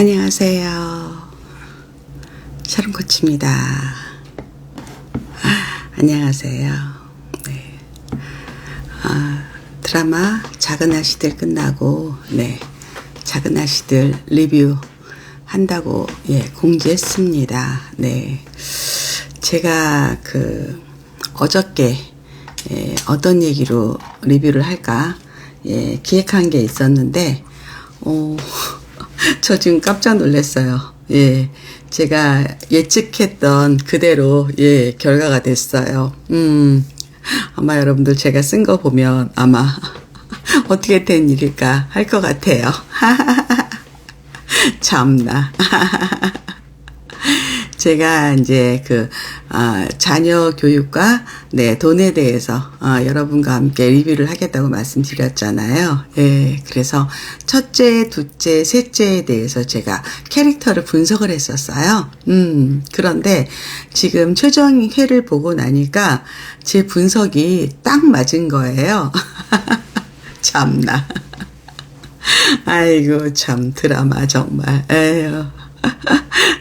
안녕하세요. 샤론코치입니다. 안녕하세요. 네. 드라마 작은 아씨들 끝나고, 작은 아씨들 리뷰 한다고, 공지했습니다. 네. 제가 어저께, 어떤 얘기로 리뷰를 할까, 기획한 게 있었는데, 저 지금 깜짝 놀랐어요. 제가 예측했던 그대로, 결과가 됐어요. 아마 여러분들 제가 쓴 거 보면 아마 어떻게 된 일일까 할 것 같아요. 참나. 제가 이제 자녀 교육과 돈에 대해서 여러분과 함께 리뷰를 하겠다고 말씀드렸잖아요. 그래서 첫째, 둘째, 셋째에 대해서 제가 캐릭터를 분석을 했었어요. 그런데 지금 최종 회를 보고 나니까 제 분석이 딱 맞은 거예요. 참나. 아이고 참 드라마 정말. 에휴.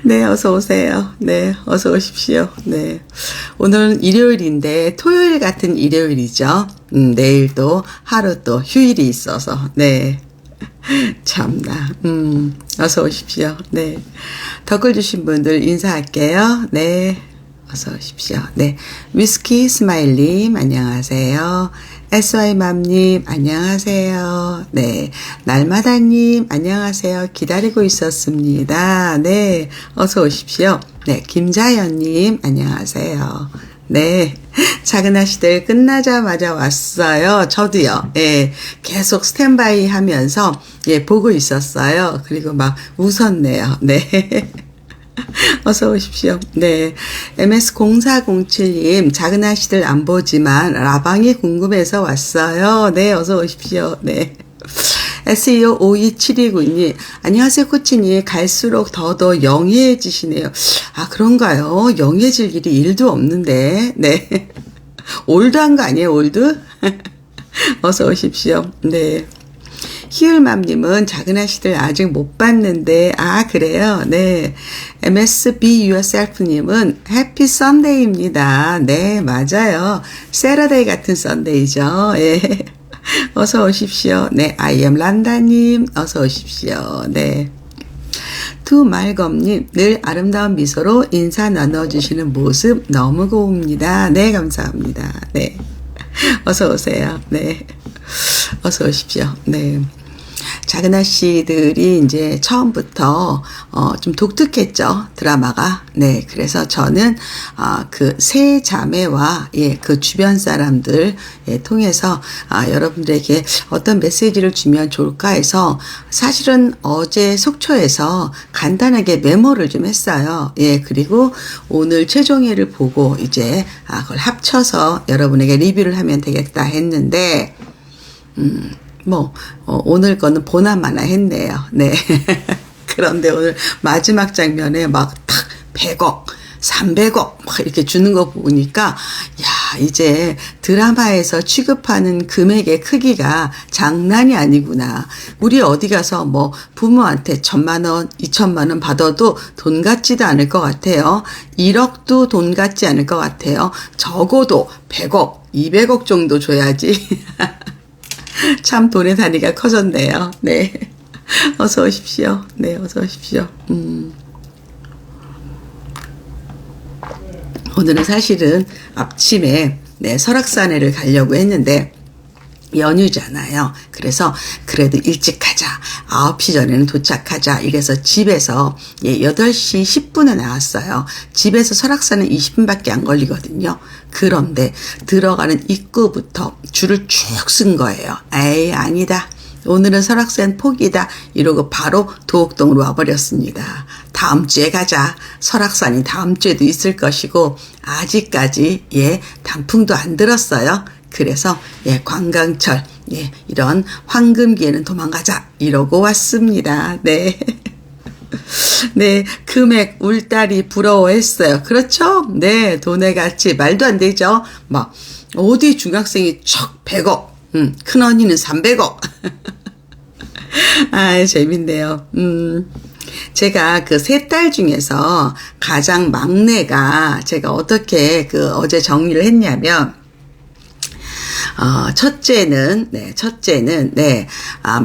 네, 어서 오세요. 네, 어서 오십시오. 네. 오늘은 일요일인데 토요일 같은 일요일이죠. 내일도 하루 또 휴일이 있어서, 네. 참나. 어서 오십시오. 네. 댓글 주신 분들 인사할게요. 네. 어서 오십시오. 네. 위스키 스마일님, 안녕하세요. SY맘님, 안녕하세요. 네. 날마다님, 안녕하세요. 기다리고 있었습니다. 네. 어서 오십시오. 네. 김자연님, 안녕하세요. 네. 작은 아씨들 끝나자마자 왔어요. 저도요. 계속 스탠바이 하면서, 보고 있었어요. 그리고 막 웃었네요. 네. 어서 오십시오. 네. MS0407님, 작은 아씨들 안 보지만 라방이 궁금해서 왔어요. 네, 어서 오십시오. 네. SEO52729님, 안녕하세요, 코치님. 갈수록 더더 영해지시네요. 아, 그런가요? 영해질 일이 1도 없는데. 네. 올드한 거 아니에요, 올드? 어서 오십시오. 네. 희율맘님은 작은 아씨들 아직 못 봤는데, 아, 그래요? 네. MSB Yourself님은 해피 썬데이입니다. 네, 맞아요. 세러데이 같은 썬데이죠. 어서 오십시오. 네, I am 란다님, 어서 오십시오. 네. 두말검님, 늘 아름다운 미소로 인사 나눠주시는 모습 너무 고웁니다. 네, 감사합니다. 네. 어서 오세요. 네. 어서 오십시오. 네. 작은 아씨들이 이제 처음부터 좀 독특했죠, 드라마가. 네, 그래서 저는 세 자매와 그 주변 사람들 통해서 여러분들에게 어떤 메시지를 주면 좋을까 해서 사실은 어제 속초에서 간단하게 메모를 좀 했어요. 그리고 오늘 최종회를 보고 이제 그걸 합쳐서 여러분에게 리뷰를 하면 되겠다 했는데 오늘 거는 보나마나 했네요. 네. 그런데 오늘 마지막 장면에 막 탁 100억, 300억 막 이렇게 주는 거 보니까 야, 이제 드라마에서 취급하는 금액의 크기가 장난이 아니구나. 우리 어디 가서 부모한테 1,000만 원, 2,000만 원 받아도 돈 같지도 않을 것 같아요. 1억도 돈 같지 않을 것 같아요. 적어도 100억, 200억 정도 줘야지. 참 돈의 단위가 커졌네요. 네. 어서 오십시오. 네, 어서 오십시오. 오늘은 사실은 아침에 설악산에를 가려고 했는데 연휴잖아요. 그래서 그래도 일찍 가자. 9시 전에는 도착하자. 이래서 집에서 8시 10분에 나왔어요. 집에서 설악산은 20분밖에 안 걸리거든요. 그런데 들어가는 입구부터 줄을 쭉 쓴 거예요. 에이, 아니다. 오늘은 설악산 포기다. 이러고 바로 도곡동으로 와버렸습니다. 다음 주에 가자. 설악산이 다음 주에도 있을 것이고 아직까지 단풍도 안 들었어요. 그래서 관광철 이런 황금기에는 도망가자 이러고 왔습니다. 네. 네, 금액 울딸이 부러워했어요. 그렇죠? 네, 돈의 가치 말도 안 되죠. 어디 중학생이 척 100억, 큰 언니는 300억. 아, 재밌네요. 제가 그 세 딸 중에서 가장 막내가 제가 어떻게 그 어제 정리를 했냐면, 첫째는,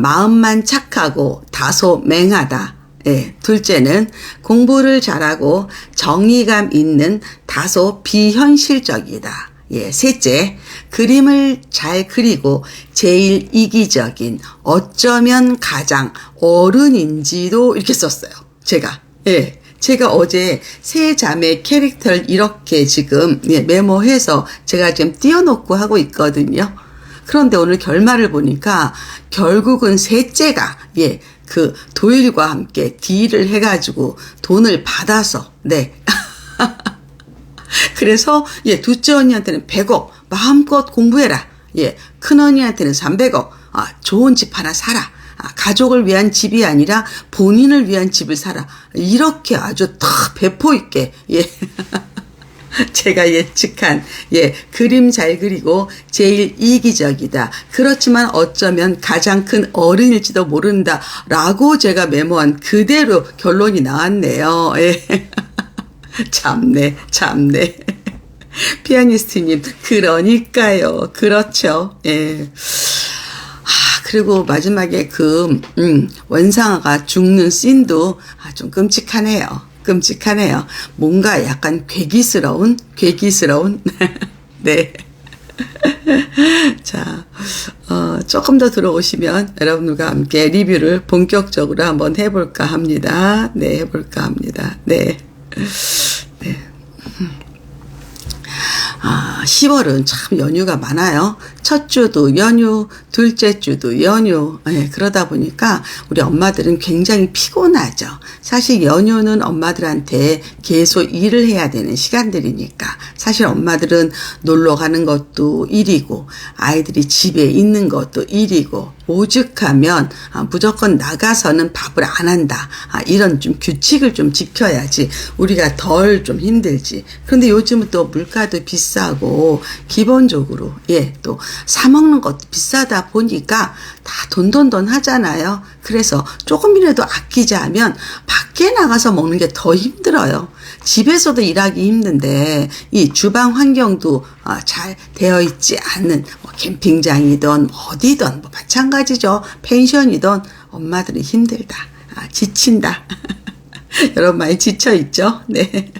마음만 착하고 다소 맹하다. 예, 둘째는 공부를 잘하고 정의감 있는 다소 비현실적이다. 예, 셋째, 그림을 잘 그리고 제일 이기적인 어쩌면 가장 어른인지도 이렇게 썼어요. 제가. 예. 제가 어제 세 자매 캐릭터를 이렇게 지금 메모해서 제가 지금 띄워놓고 하고 있거든요. 그런데 오늘 결말을 보니까 결국은 셋째가 그 도일과 함께 딜을 해가지고 돈을 받아서 그래서 둘째 언니한테는 100억 마음껏 공부해라. 큰 언니한테는 300억 좋은 집 하나 사라. 가족을 위한 집이 아니라 본인을 위한 집을 사라. 이렇게 아주 탁 배포 있게 제가 예측한 그림 잘 그리고 제일 이기적이다. 그렇지만 어쩌면 가장 큰 어른일지도 모른다. 라고 제가 메모한 그대로 결론이 나왔네요. 참네. 피아니스트님, 그러니까요. 그렇죠. 그리고 마지막에 원상아가 죽는 씬도 좀 끔찍하네요. 뭔가 약간 괴기스러운. 네. 자, 조금 더 들어오시면 여러분들과 함께 리뷰를 본격적으로 한번 해볼까 합니다. 네. 10월은 참 연휴가 많아요. 첫 주도 연휴, 둘째 주도 연휴. 그러다 보니까 우리 엄마들은 굉장히 피곤하죠. 사실 연휴는 엄마들한테 계속 일을 해야 되는 시간들이니까. 사실 엄마들은 놀러 가는 것도 일이고, 아이들이 집에 있는 것도 일이고, 오죽하면 무조건 나가서는 밥을 안 한다. 이런 좀 규칙을 좀 지켜야지 우리가 덜 좀 힘들지. 그런데 요즘은 또 물가도 비싸고 기본적으로 또 사 먹는 것도 비싸다 보니까 다 돈 하잖아요. 그래서 조금이라도 아끼자 하면 밖에 나가서 먹는 게 더 힘들어요. 집에서도 일하기 힘든데 이 주방 환경도 잘 되어 있지 않는 캠핑장이든 어디든 마찬가지죠. 펜션이든 엄마들은 힘들다. 지친다. 여러분 많이 지쳐 있죠? 네.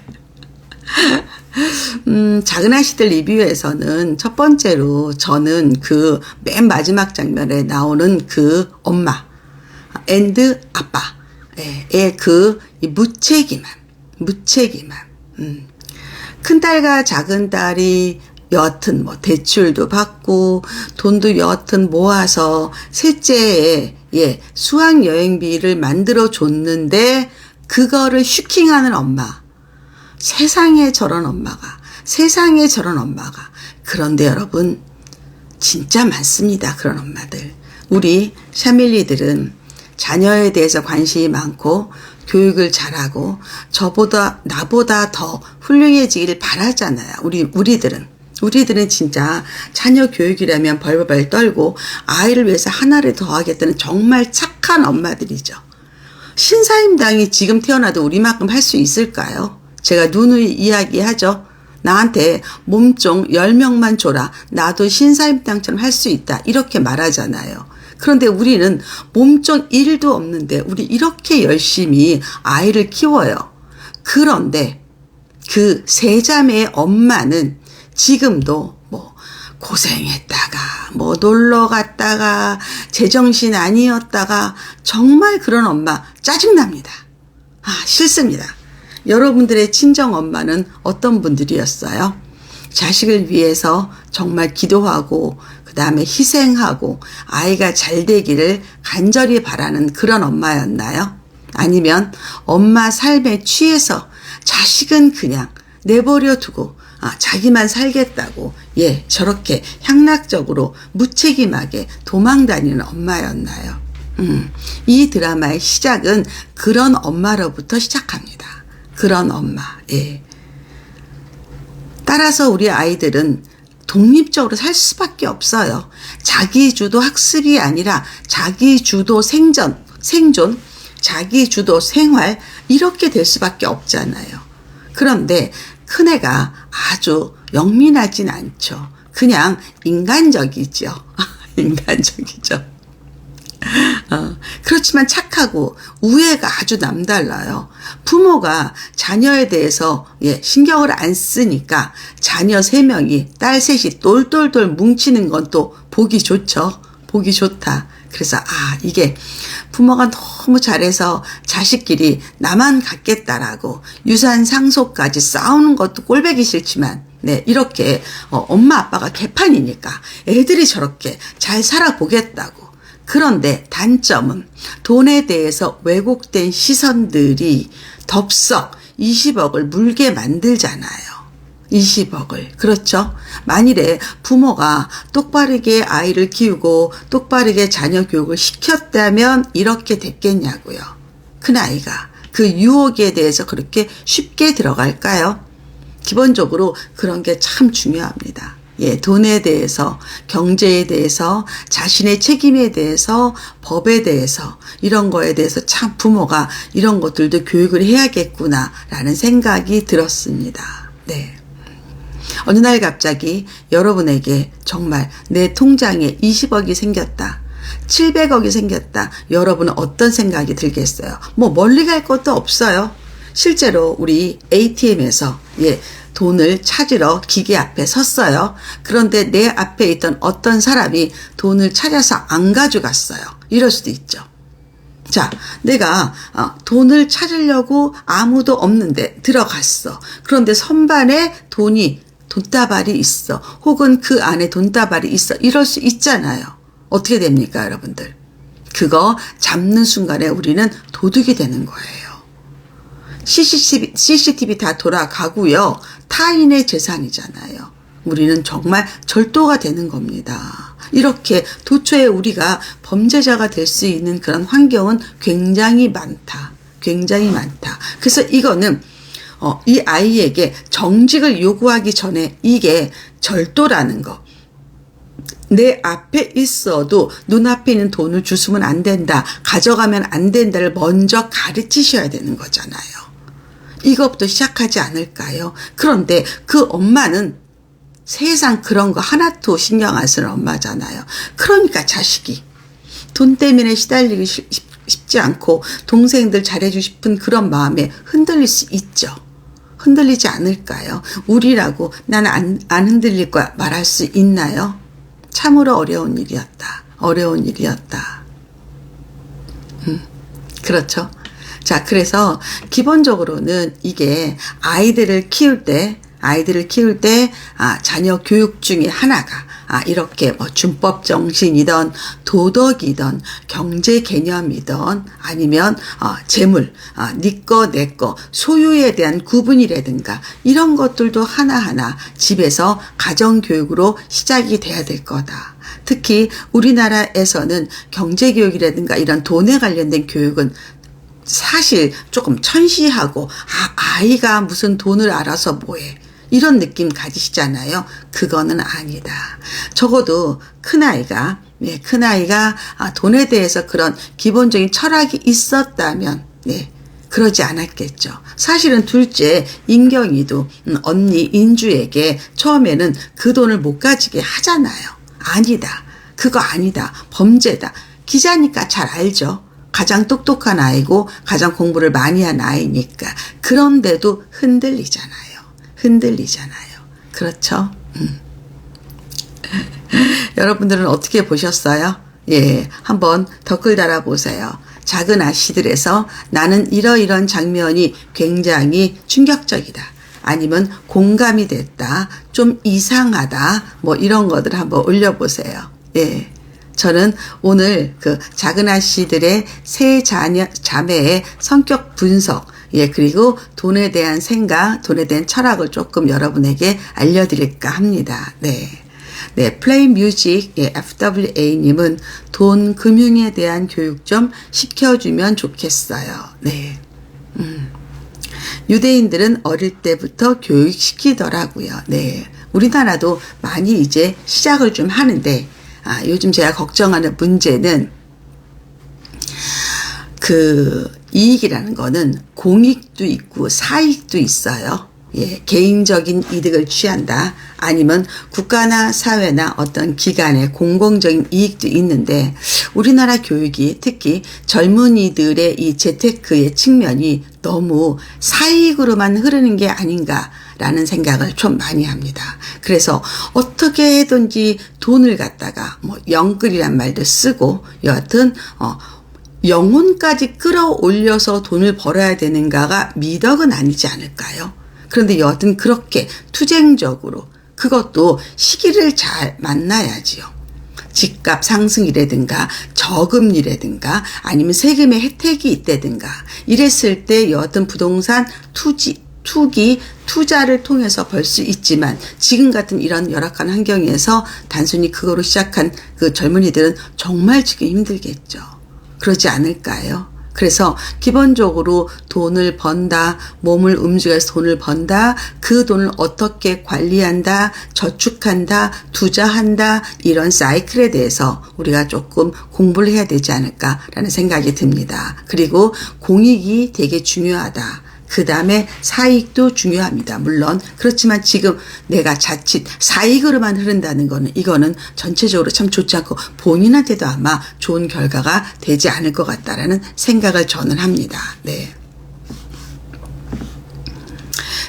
작은 아씨들 리뷰에서는 첫 번째로 저는 그 맨 마지막 장면에 나오는 그 엄마 앤드 아빠의 그 무책임함. 큰 딸과 작은 딸이 여하튼 대출도 받고 돈도 여하튼 모아서 셋째에 수학 여행비를 만들어 줬는데 그거를 슈킹하는 엄마. 세상에 저런 엄마가. 그런데 여러분 진짜 많습니다. 그런 엄마들. 우리 샤밀리들은 자녀에 대해서 관심이 많고 교육을 잘하고 나보다 더 훌륭해지기를 바라잖아요. 우리들은 진짜 자녀 교육이라면 벌벌 떨고 아이를 위해서 하나를 더 하겠다는 정말 착한 엄마들이죠. 신사임당이 지금 태어나도 우리만큼 할 수 있을까요? 제가 누누이 이야기하죠. 나한테 몸종 10명만 줘라. 나도 신사임당처럼 할 수 있다. 이렇게 말하잖아요. 그런데 우리는 몸종 1도 없는데 우리 이렇게 열심히 아이를 키워요. 그런데 그 세 자매의 엄마는 지금도 고생했다가 놀러 갔다가 제정신 아니었다가 정말 그런 엄마 짜증납니다. 싫습니다. 여러분들의 친정 엄마는 어떤 분들이었어요? 자식을 위해서 정말 기도하고 그 다음에 희생하고 아이가 잘 되기를 간절히 바라는 그런 엄마였나요? 아니면 엄마 삶에 취해서 자식은 그냥 내버려 두고 자기만 살겠다고 저렇게 향락적으로 무책임하게 도망다니는 엄마였나요? 이 드라마의 시작은 그런 엄마로부터 시작합니다. 그런 엄마. 따라서 우리 아이들은 독립적으로 살 수밖에 없어요. 자기주도 학습이 아니라 자기주도 생존. 자기 주도 생활 이렇게 될 수밖에 없잖아요. 그런데 큰애가 아주 영민하진 않죠. 그냥 인간적이죠. 인간적이죠. 그렇지만 착하고 우애가 아주 남달라요. 부모가 자녀에 대해서 신경을 안 쓰니까 자녀 3명이 딸 셋이 똘똘똘 뭉치는 건 또 보기 좋죠. 보기 좋다. 그래서 이게 부모가 너무 잘해서 자식끼리 나만 갖겠다라고 유산 상속까지 싸우는 것도 꼴보기 싫지만 이렇게 엄마 아빠가 개판이니까 애들이 저렇게 잘 살아보겠다고. 그런데 단점은 돈에 대해서 왜곡된 시선들이 덥석 20억을 물게 만들잖아요. 20억을. 그렇죠? 만일에 부모가 똑바르게 아이를 키우고 똑바르게 자녀 교육을 시켰다면 이렇게 됐겠냐고요. 큰아이가 그 유혹에 대해서 그렇게 쉽게 들어갈까요? 기본적으로 그런 게 참 중요합니다. 돈에 대해서, 경제에 대해서, 자신의 책임에 대해서, 법에 대해서, 이런 거에 대해서 참 부모가 이런 것들도 교육을 해야겠구나라는 생각이 들었습니다. 네. 어느 날 갑자기 여러분에게 정말 내 통장에 20억이 생겼다. 700억이 생겼다. 여러분은 어떤 생각이 들겠어요? 멀리 갈 것도 없어요. 실제로 우리 ATM에서 돈을 찾으러 기계 앞에 섰어요. 그런데 내 앞에 있던 어떤 사람이 돈을 찾아서 안 가져갔어요. 이럴 수도 있죠. 자, 내가 돈을 찾으려고 아무도 없는데 들어갔어. 그런데 선반에 돈다발이 있어. 혹은 그 안에 돈다발이 있어. 이럴 수 있잖아요. 어떻게 됩니까, 여러분들? 그거 잡는 순간에 우리는 도둑이 되는 거예요. CCTV 다 돌아가고요. 타인의 재산이잖아요. 우리는 정말 절도가 되는 겁니다. 이렇게 도처에 우리가 범죄자가 될 수 있는 그런 환경은 굉장히 많다. 굉장히 많다. 그래서 이거는 이 아이에게 정직을 요구하기 전에 이게 절도라는 거. 내 앞에 있어도 눈앞에 있는 돈을 주시면 안 된다. 가져가면 안 된다를 먼저 가르치셔야 되는 거잖아요. 이것부터 시작하지 않을까요? 그런데 그 엄마는 세상 그런 거 하나도 신경 안 쓰는 엄마잖아요. 그러니까 자식이 돈 때문에 시달리기 쉽지 않고 동생들 잘해주고 싶은 그런 마음에 흔들릴 수 있죠. 흔들리지 않을까요? 우리라고 나는 안 흔들릴 거야 말할 수 있나요? 참으로 어려운 일이었다. 어려운 일이었다. 그렇죠. 자, 그래서 기본적으로는 이게 아이들을 키울 때 자녀 교육 중에 하나가 이렇게 준법 정신이든 도덕이든 경제 개념이든 아니면 재물, 네 거, 내 거, 소유에 대한 구분이라든가 이런 것들도 하나하나 집에서 가정교육으로 시작이 돼야 될 거다. 특히 우리나라에서는 경제교육이라든가 이런 돈에 관련된 교육은 사실 조금 천시하고 아이가 무슨 돈을 알아서 뭐해 이런 느낌 가지시잖아요. 그거는 아니다. 적어도 큰아이가 돈에 대해서 그런 기본적인 철학이 있었다면 그러지 않았겠죠. 사실은 둘째 인경이도 언니 인주에게 처음에는 그 돈을 못 가지게 하잖아요. 아니다. 그거 아니다. 범죄다. 기자니까 잘 알죠. 가장 똑똑한 아이고 가장 공부를 많이 한 아이니까. 그런데도 흔들리잖아요. 그렇죠? 여러분들은 어떻게 보셨어요? 한번 댓글 달아보세요. 작은 아씨들에서 나는 이러이런 장면이 굉장히 충격적이다. 아니면 공감이 됐다. 좀 이상하다. 이런 것들 한번 올려보세요. 저는 오늘 그 작은 아씨들의 세 자매의 성격 분석, 그리고 돈에 대한 생각, 돈에 대한 철학을 조금 여러분에게 알려드릴까 합니다. 플레이 뮤직 FWA님은 돈, 금융에 대한 교육 좀 시켜주면 좋겠어요. 유대인들은 어릴 때부터 교육시키더라고요. 우리나라도 많이 이제 시작을 좀 하는데, 요즘 제가 걱정하는 문제는 그 이익이라는 거는 공익도 있고 사익도 있어요. 예, 개인적인 이득을 취한다. 아니면 국가나 사회나 어떤 기관의 공공적인 이익도 있는데 우리나라 교육이 특히 젊은이들의 이 재테크의 측면이 너무 사익으로만 흐르는 게 아닌가라는 생각을 좀 많이 합니다. 그래서 어떻게든지 돈을 갖다가 뭐 영끌이란 말도 쓰고 여하튼 영혼까지 끌어올려서 돈을 벌어야 되는가가 미덕은 아니지 않을까요? 그런데 여하튼 그렇게 투쟁적으로 그것도 시기를 잘 만나야지요. 집값 상승이라든가 저금리라든가 아니면 세금의 혜택이 있다든가 이랬을 때 여하튼 부동산 투자를 통해서 벌 수 있지만 지금 같은 이런 열악한 환경에서 단순히 그거로 시작한 그 젊은이들은 정말 지금 힘들겠죠. 그러지 않을까요? 그래서 기본적으로 돈을 번다, 몸을 움직여서 돈을 번다, 그 돈을 어떻게 관리한다, 저축한다, 투자한다, 이런 사이클에 대해서 우리가 조금 공부를 해야 되지 않을까라는 생각이 듭니다. 그리고 공익이 되게 중요하다. 그 다음에 사익도 중요합니다. 물론 그렇지만 지금 내가 자칫 사익으로만 흐른다는 거는 이거는 전체적으로 참 좋지 않고 본인한테도 아마 좋은 결과가 되지 않을 것 같다라는 생각을 저는 합니다. 네.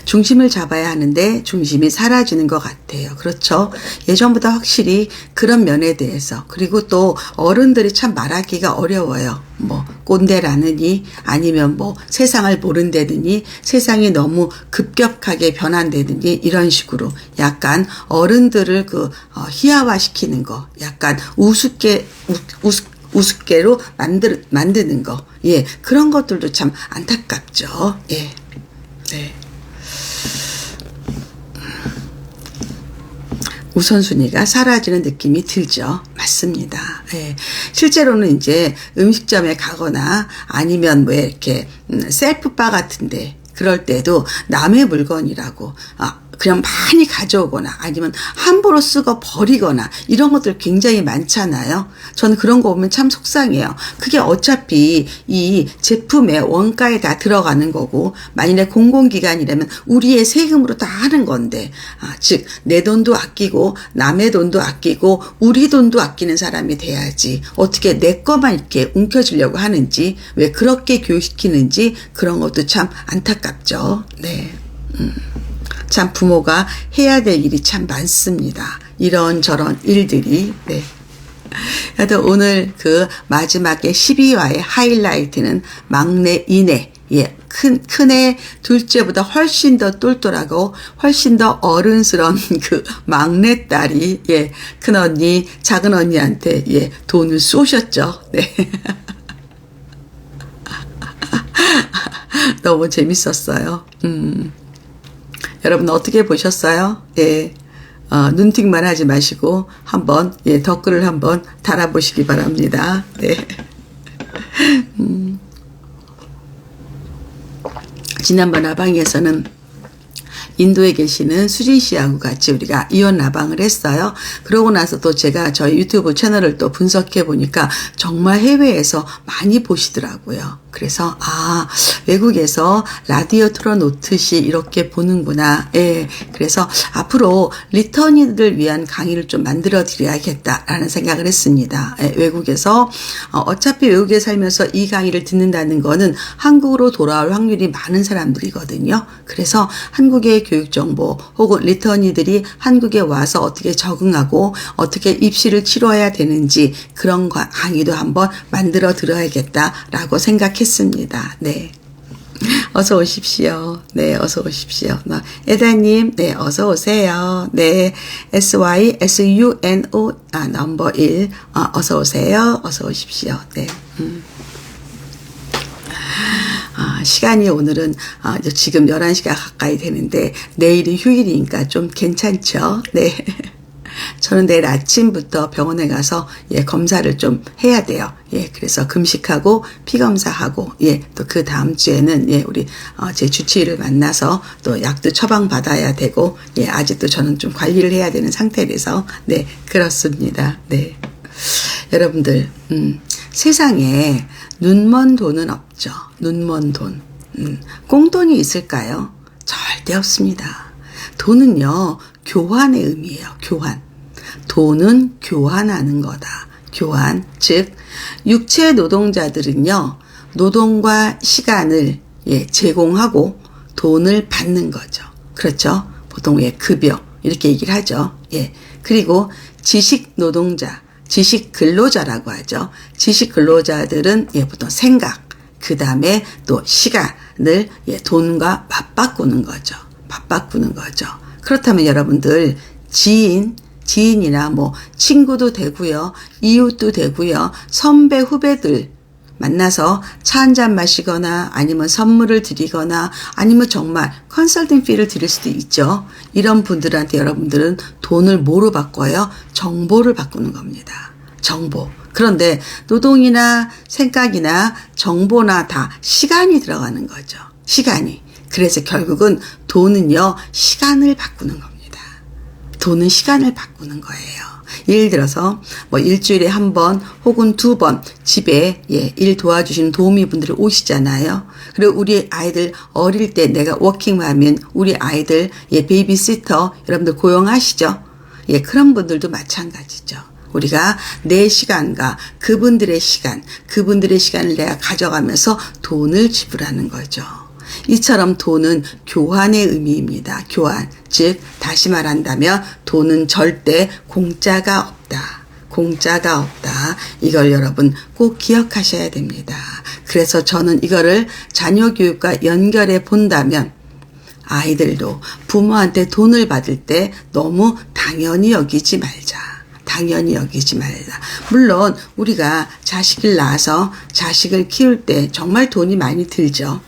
중심을 잡아야 하는데 중심이 사라지는 것 같아요. 그렇죠? 예전보다 확실히 그런 면에 대해서 그리고 또 어른들이 참 말하기가 어려워요. 뭐 꼰대라느니 아니면 뭐 세상을 모른다느니 세상이 너무 급격하게 변한다느니 이런 식으로 약간 어른들을 희화화시키는 거 약간 우습게로 만드는 거 예 그런 것들도 참 안타깝죠. 예. 네. 우선순위가 사라지는 느낌이 들죠. 맞습니다. 예. 실제로는 이제 음식점에 가거나 아니면 뭐 이렇게 셀프바 같은데 그럴 때도 남의 물건이라고 그냥 많이 가져오거나 아니면 함부로 쓰고 버리거나 이런 것들 굉장히 많잖아요. 저는 그런 거 보면 참 속상해요. 그게 어차피 이 제품의 원가에 다 들어가는 거고 만일에 공공기관이라면 우리의 세금으로 다 하는 건데 즉 내 돈도 아끼고 남의 돈도 아끼고 우리 돈도 아끼는 사람이 돼야지 어떻게 내 거만 이렇게 움켜쥐려고 하는지 왜 그렇게 교육시키는지 그런 것도 참 안타깝죠. 네. 참 부모가 해야 될 일이 참 많습니다. 이런저런 일들이. 네. 하여튼 오늘 그 마지막에 12화의 하이라이트는 막내 이내. 예, 큰애 둘째보다 훨씬 더 똘똘하고 훨씬 더 어른스러운 그 막내딸이 예, 큰언니 작은 언니한테 예, 돈을 쏘셨죠. 네. 너무 재밌었어요. 여러분 어떻게 보셨어요? 예. 눈팅만 하지 마시고 한번 예, 댓글을 한번 달아보시기 바랍니다. 네. 지난번 나방에서는 인도에 계시는 수진 씨하고 같이 우리가 이혼 나방을 했어요. 그러고 나서 또 제가 저희 유튜브 채널을 또 분석해 보니까 정말 해외에서 많이 보시더라고요. 그래서 외국에서 라디오 틀어놓듯이 이렇게 보는구나. 예. 그래서 앞으로 리터니들을 위한 강의를 좀 만들어 드려야겠다라는 생각을 했습니다. 예. 외국에서 어차피 외국에 살면서 이 강의를 듣는다는 거는 한국으로 돌아올 확률이 많은 사람들이거든요. 그래서 한국의 교육정보 혹은 리터니들이 한국에 와서 어떻게 적응하고 어떻게 입시를 치러야 되는지 그런 강의도 한번 만들어 드려야겠다라고 생각했습니다. 네. 어서 오십시오. 네, 어서 오십시오. 에다님, 네, 어서 오세요. 네, SYSUNO, 넘버 1, 어서 오세요. 어서 오십시오. 네. 시간이 오늘은 지금 11시가 가까이 되는데 내일이 휴일이니까 좀 괜찮죠? 네. 저는 내일 아침부터 병원에 가서 예, 검사를 좀 해야 돼요. 예, 그래서 금식하고 피 검사하고 예, 또 그 다음 주에는 예, 우리 제 주치의를 만나서 또 약도 처방 받아야 되고 예, 아직도 저는 좀 관리를 해야 되는 상태라서 네, 그렇습니다. 네. 여러분들 세상에 눈먼 돈은 없죠. 눈먼 돈. 꽁돈이 있을까요? 절대 없습니다. 돈은요, 교환의 의미예요. 교환. 돈은 교환하는 거다. 교환. 즉, 육체 노동자들은요, 노동과 시간을 제공하고 돈을 받는 거죠. 그렇죠? 보통 급여 이렇게 얘기를 하죠. 그리고 지식 노동자, 지식 근로자라고 하죠. 지식 근로자들은 보통 생각, 그 다음에 또 시간을 돈과 맞바꾸는 거죠. 맞바꾸는 거죠. 그렇다면 여러분들 지인이나 뭐 친구도 되고요, 이웃도 되고요, 선배 후배들 만나서 차 한잔 마시거나 아니면 선물을 드리거나 아니면 정말 컨설팅 피를 드릴 수도 있죠. 이런 분들한테 여러분들은 돈을 뭐로 바꿔요? 정보를 바꾸는 겁니다. 정보. 그런데 노동이나 생각이나 정보나 다 시간이 들어가는 거죠. 시간이. 그래서 결국은 돈은요, 시간을 바꾸는 겁니다. 돈은 시간을 바꾸는 거예요. 예를 들어서 뭐 일주일에 한 번 혹은 두 번 집에 일 도와주시는 도우미분들이 오시잖아요. 그리고 우리 아이들 어릴 때 내가 워킹맘인 우리 아이들 베이비시터 여러분들 고용하시죠. 그런 분들도 마찬가지죠. 우리가 내 시간과 그분들의 시간을 내가 가져가면서 돈을 지불하는 거죠. 이처럼 돈은 교환의 의미입니다. 교환. 즉 다시 말한다면 돈은 절대 공짜가 없다. 공짜가 없다. 이걸 여러분 꼭 기억하셔야 됩니다. 그래서 저는 이거를 자녀 교육과 연결해 본다면 아이들도 부모한테 돈을 받을 때 너무 당연히 여기지 말자. 당연히 여기지 말자. 물론 우리가 자식을 낳아서 자식을 키울 때 정말 돈이 많이 들죠.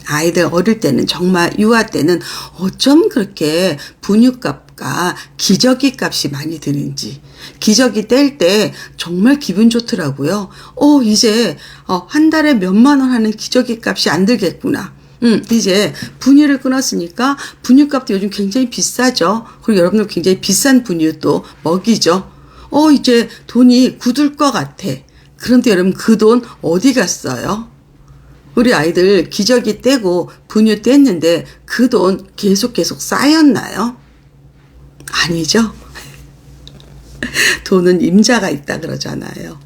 아이들 어릴 때는 정말 유아 때는 어쩜 그렇게 분유값과 기저귀 값이 많이 드는지. 기저귀 뗄 때 정말 기분 좋더라고요. 이제 한 달에 몇만 원 하는 기저귀 값이 안 들겠구나. 이제 분유를 끊었으니까 분유값도 요즘 굉장히 비싸죠. 그리고 여러분들 굉장히 비싼 분유도 먹이죠. 이제 돈이 굳을 것 같아. 그런데 여러분 그 돈 어디 갔어요? 우리 아이들 기저귀 떼고 분유 뗐는데 그 돈 계속 쌓였나요? 아니죠. 돈은 임자가 있다 그러잖아요.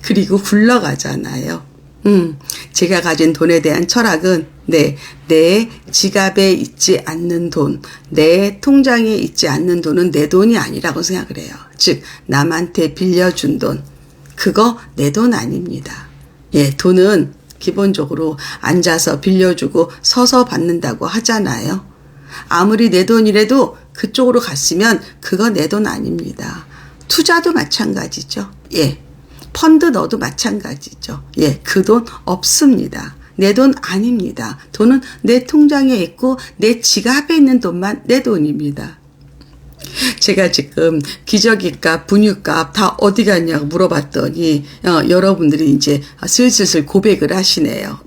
그리고 굴러가잖아요. 제가 가진 돈에 대한 철학은 내 지갑에 있지 않는 돈, 내 통장에 있지 않는 돈은 내 돈이 아니라고 생각을 해요. 즉 남한테 빌려준 돈, 그거 내 돈 아닙니다. 돈은 기본적으로 앉아서 빌려주고 서서 받는다고 하잖아요. 아무리 내 돈이라도 그쪽으로 갔으면 그거 내 돈 아닙니다. 투자도 마찬가지죠. 펀드 넣어도 마찬가지죠. 그 돈 없습니다. 내 돈 아닙니다. 돈은 내 통장에 있고 내 지갑에 있는 돈만 내 돈입니다. 제가 지금 기저귀값, 분유값 다 어디 갔냐고 물어봤더니 여러분들이 이제 슬슬 고백을 하시네요.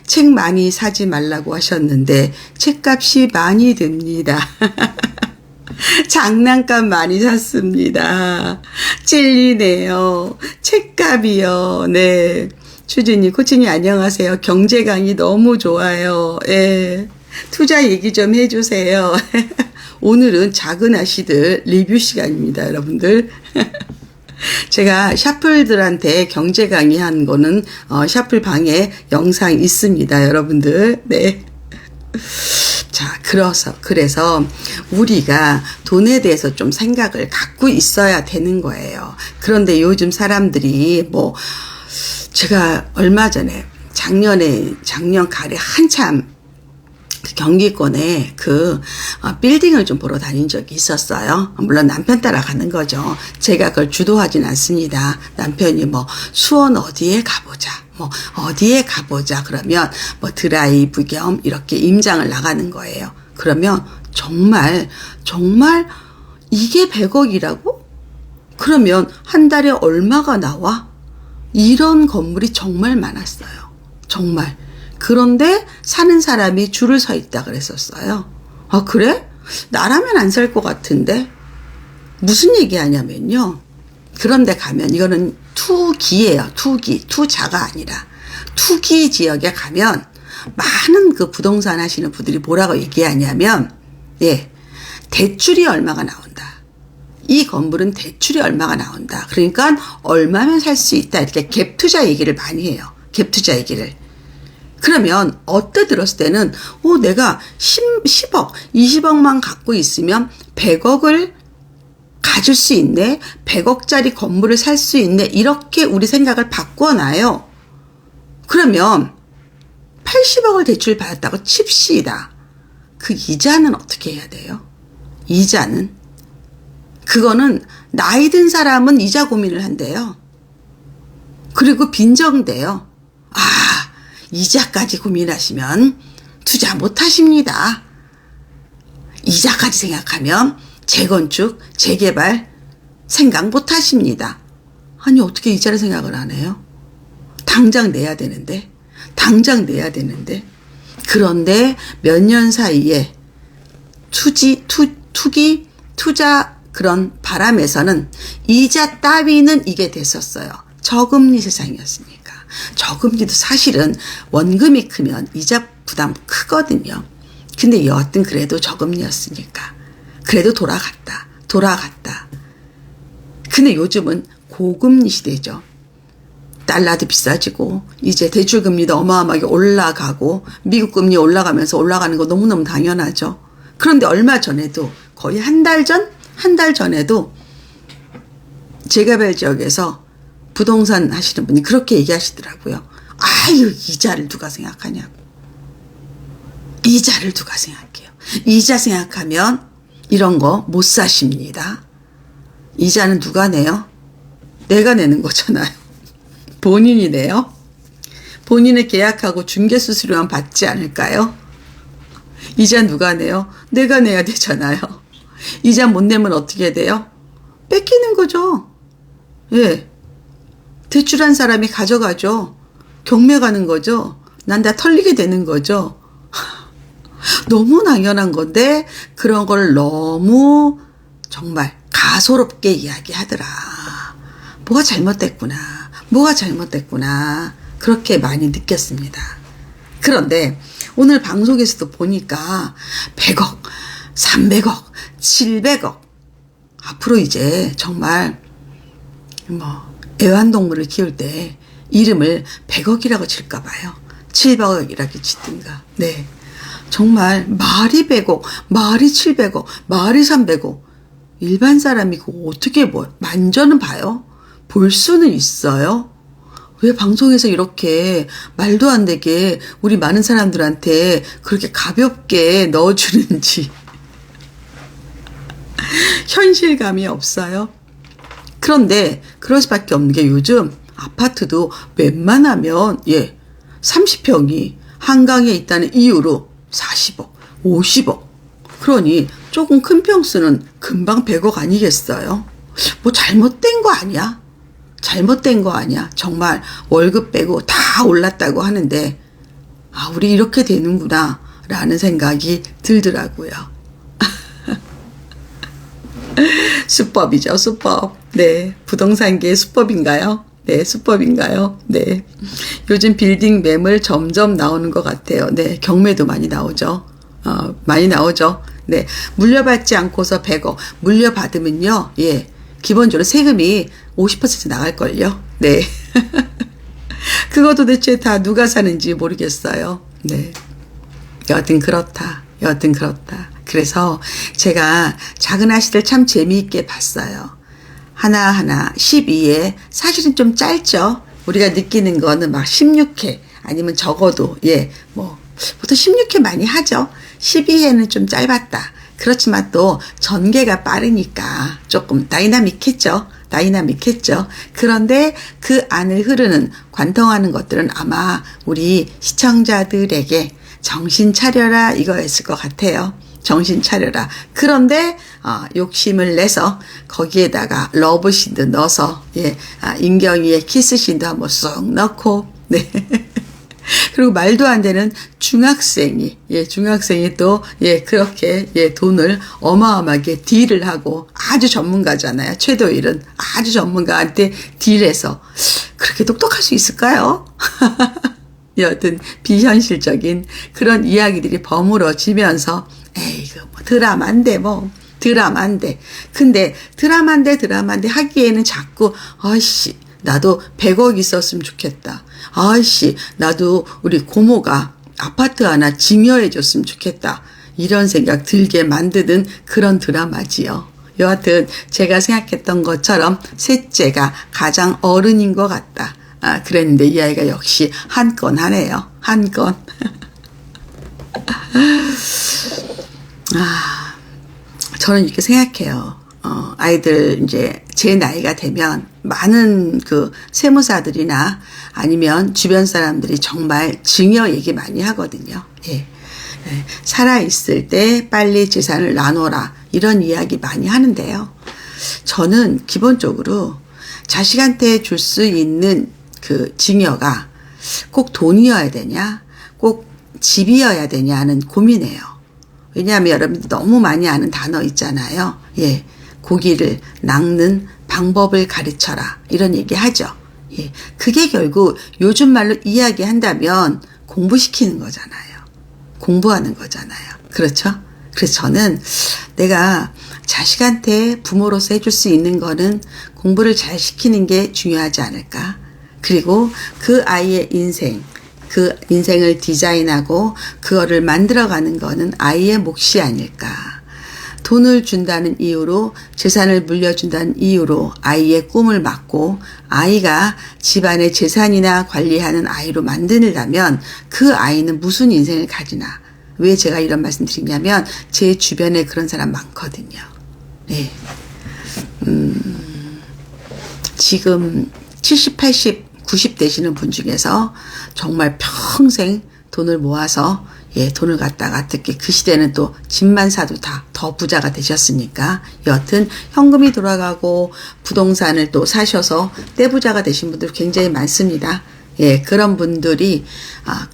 책 많이 사지 말라고 하셨는데 책값이 많이 듭니다. 장난감 많이 샀습니다. 찔리네요. 책값이요. 추진이, 코치님 안녕하세요. 경제 강의 너무 좋아요. 투자 얘기 좀 해주세요. 오늘은 작은 아씨들 리뷰 시간입니다, 여러분들. 제가 샤플들한테 경제 강의한 거는 샤플 방에 영상 있습니다, 여러분들. 자, 그래서 우리가 돈에 대해서 좀 생각을 갖고 있어야 되는 거예요. 그런데 요즘 사람들이 제가 얼마 전에 작년 가을에 한참 경기권에 빌딩을 좀 보러 다닌 적이 있었어요. 물론 남편 따라 가는 거죠. 제가 그걸 주도하진 않습니다. 남편이 수원 어디에 가보자. 어디에 가보자. 그러면 드라이브 겸 이렇게 임장을 나가는 거예요. 그러면 정말 이게 100억이라고? 그러면 한 달에 얼마가 나와? 이런 건물이 정말 많았어요. 정말. 그런데 사는 사람이 줄을 서 있다 그랬었어요. 아, 그래? 나라면 안 살 것 같은데? 무슨 얘기 하냐면요. 그런데 가면 이거는 투기예요. 투기. 투자가 아니라. 투기 지역에 가면 많은 그 부동산 하시는 분들이 뭐라고 얘기하냐면, 예, 대출이 얼마가 나온다. 이 건물은 대출이 얼마가 나온다. 그러니까 얼마면 살 수 있다. 이렇게 갭 투자 얘기를 많이 해요. 갭 투자 얘기를. 그러면 어때 들었을 때는 내가 10억, 20억만 갖고 있으면 100억을 가질 수 있네. 100억짜리 건물을 살 수 있네. 이렇게 우리 생각을 바꿔놔요. 그러면 80억을 대출 받았다고 칩시다. 그 이자는 어떻게 해야 돼요? 이자는? 그거는 나이 든 사람은 이자 고민을 한대요. 그리고 빈정돼요. 이자까지 고민하시면 투자 못 하십니다. 이자까지 생각하면 재건축, 재개발 생각 못 하십니다. 아니, 어떻게 이자를 생각을 안 해요? 당장 내야 되는데. 그런데 몇 년 사이에 투자 그런 바람에서는 이자 따위는 이게 됐었어요. 저금리 세상이었으니까. 저금리도 사실은 원금이 크면 이자 부담 크거든요. 근데 여하튼 그래도 저금리였으니까. 그래도 돌아갔다. 근데 요즘은 고금리 시대죠. 달러도 비싸지고 이제 대출금리도 어마어마하게 올라가고 미국 금리 올라가면서 올라가는 거 너무너무 당연하죠. 그런데 얼마 전에도 거의 한 달 전에도 재개발 지역에서 부동산 하시는 분이 그렇게 얘기하시더라고요. 아유, 이자를 누가 생각하냐고. 이자를 누가 생각해요. 이자 생각하면 이런 거 못 사십니다. 이자는 누가 내요? 내가 내는 거잖아요. 본인이 내요? 본인의 계약하고 중개수수료만 받지 않을까요? 이자 누가 내요? 내가 내야 되잖아요. 이자 못 내면 어떻게 돼요? 뺏기는 거죠. 예. 대출한 사람이 가져가죠. 경매 가는 거죠. 난 다 털리게 되는 거죠. 너무 당연한 건데 그런 걸 너무 정말 가소롭게 이야기하더라. 뭐가 잘못됐구나. 그렇게 많이 느꼈습니다. 그런데 오늘 방송에서도 보니까 100억, 300억, 700억 앞으로 이제 정말 애완동물을 키울 때 이름을 100억이라고 칠까 봐요. 700억이라고 짓든가. 네. 정말 말이 100억, 말이 700억, 말이 300억. 일반 사람이 그거 어떻게 만져는 봐요? 볼 수는 있어요? 왜 방송에서 이렇게 말도 안 되게 우리 많은 사람들한테 그렇게 가볍게 넣어주는지 현실감이 없어요. 그런데 그럴 수밖에 없는 게 요즘 아파트도 웬만하면 30평이 한강에 있다는 이유로 40억, 50억. 그러니 조금 큰 평수는 금방 100억 아니겠어요? 뭐 잘못된 거 아니야? 정말 월급 빼고 다 올랐다고 하는데 우리 이렇게 되는구나 라는 생각이 들더라고요. 수법이죠, 수법. 네, 부동산계의 수법인가요? 네, 수법인가요? 네. 요즘 빌딩 매물 점점 나오는 것 같아요. 네, 경매도 많이 나오죠. 네, 물려받지 않고서 100억. 물려받으면요, 기본적으로 세금이 50% 나갈걸요. 네. 그거 도대체 다 누가 사는지 모르겠어요. 네. 여하튼 그렇다. 그래서 제가 작은 아씨들 참 재미있게 봤어요. 하나하나 12회 사실은 좀 짧죠. 우리가 느끼는 거는 막 16회 아니면 적어도 보통 16회 많이 하죠. 12회는 좀 짧았다. 그렇지만 또 전개가 빠르니까 조금 다이나믹했죠. 그런데 그 안을 흐르는 관통하는 것들은 아마 우리 시청자들에게 정신 차려라 이거였을 것 같아요. 정신 차려라. 그런데 욕심을 내서 거기에다가 러브씬도 넣어서 임경희의 키스씬도 한번 쏙 넣고 네. 그리고 말도 안 되는 중학생이 또, 그렇게, 돈을 어마어마하게 딜을 하고 아주 전문가잖아요. 최도일은 아주 전문가한테 딜해서 그렇게 똑똑할 수 있을까요? 여튼 비현실적인 그런 이야기들이 버무러지면서 에이, 이거 뭐 드라마인데. 근데 드라마인데 하기에는 자꾸 아이씨 나도 100억 있었으면 좋겠다. 아이씨 나도 우리 고모가 아파트 하나 증여해 줬으면 좋겠다. 이런 생각 들게 만드는 그런 드라마지요. 여하튼 제가 생각했던 것처럼 셋째가 가장 어른인 것 같다. 그랬는데 이 아이가 역시 한 건 하네요. 한 건. 저는 이렇게 생각해요. 아이들 이제 제 나이가 되면 많은 그 세무사들이나 아니면 주변 사람들이 정말 증여 얘기 많이 하거든요. 살아있을 때 빨리 재산을 나눠라. 이런 이야기 많이 하는데요. 저는 기본적으로 자식한테 줄 수 있는 그 증여가 꼭 돈이어야 되냐, 꼭 집이어야 되냐 하는 고민이에요. 왜냐하면 여러분들 너무 많이 아는 단어 있잖아요. 고기를 낚는 방법을 가르쳐라. 이런 얘기 하죠. 그게 결국 요즘 말로 이야기한다면 공부시키는 거잖아요. 공부하는 거잖아요. 그렇죠? 그래서 저는 내가 자식한테 부모로서 해줄 수 있는 거는 공부를 잘 시키는 게 중요하지 않을까. 그리고 그 아이의 그 인생을 디자인하고 그거를 만들어가는 거는 아이의 몫이 아닐까. 돈을 준다는 이유로 재산을 물려준다는 이유로 아이의 꿈을 막고 아이가 집안의 재산이나 관리하는 아이로 만들려면 그 아이는 무슨 인생을 가지나. 왜 제가 이런 말씀 드리냐면 제 주변에 그런 사람 많거든요. 지금 70, 80, 90 되시는 분 중에서 정말 평생 돈을 모아서 돈을 갖다가 특히 그 시대는 또 집만 사도 다 더 부자가 되셨으니까 여튼 현금이 돌아가고 부동산을 또 사셔서 떼부자가 되신 분들 굉장히 많습니다. 그런 분들이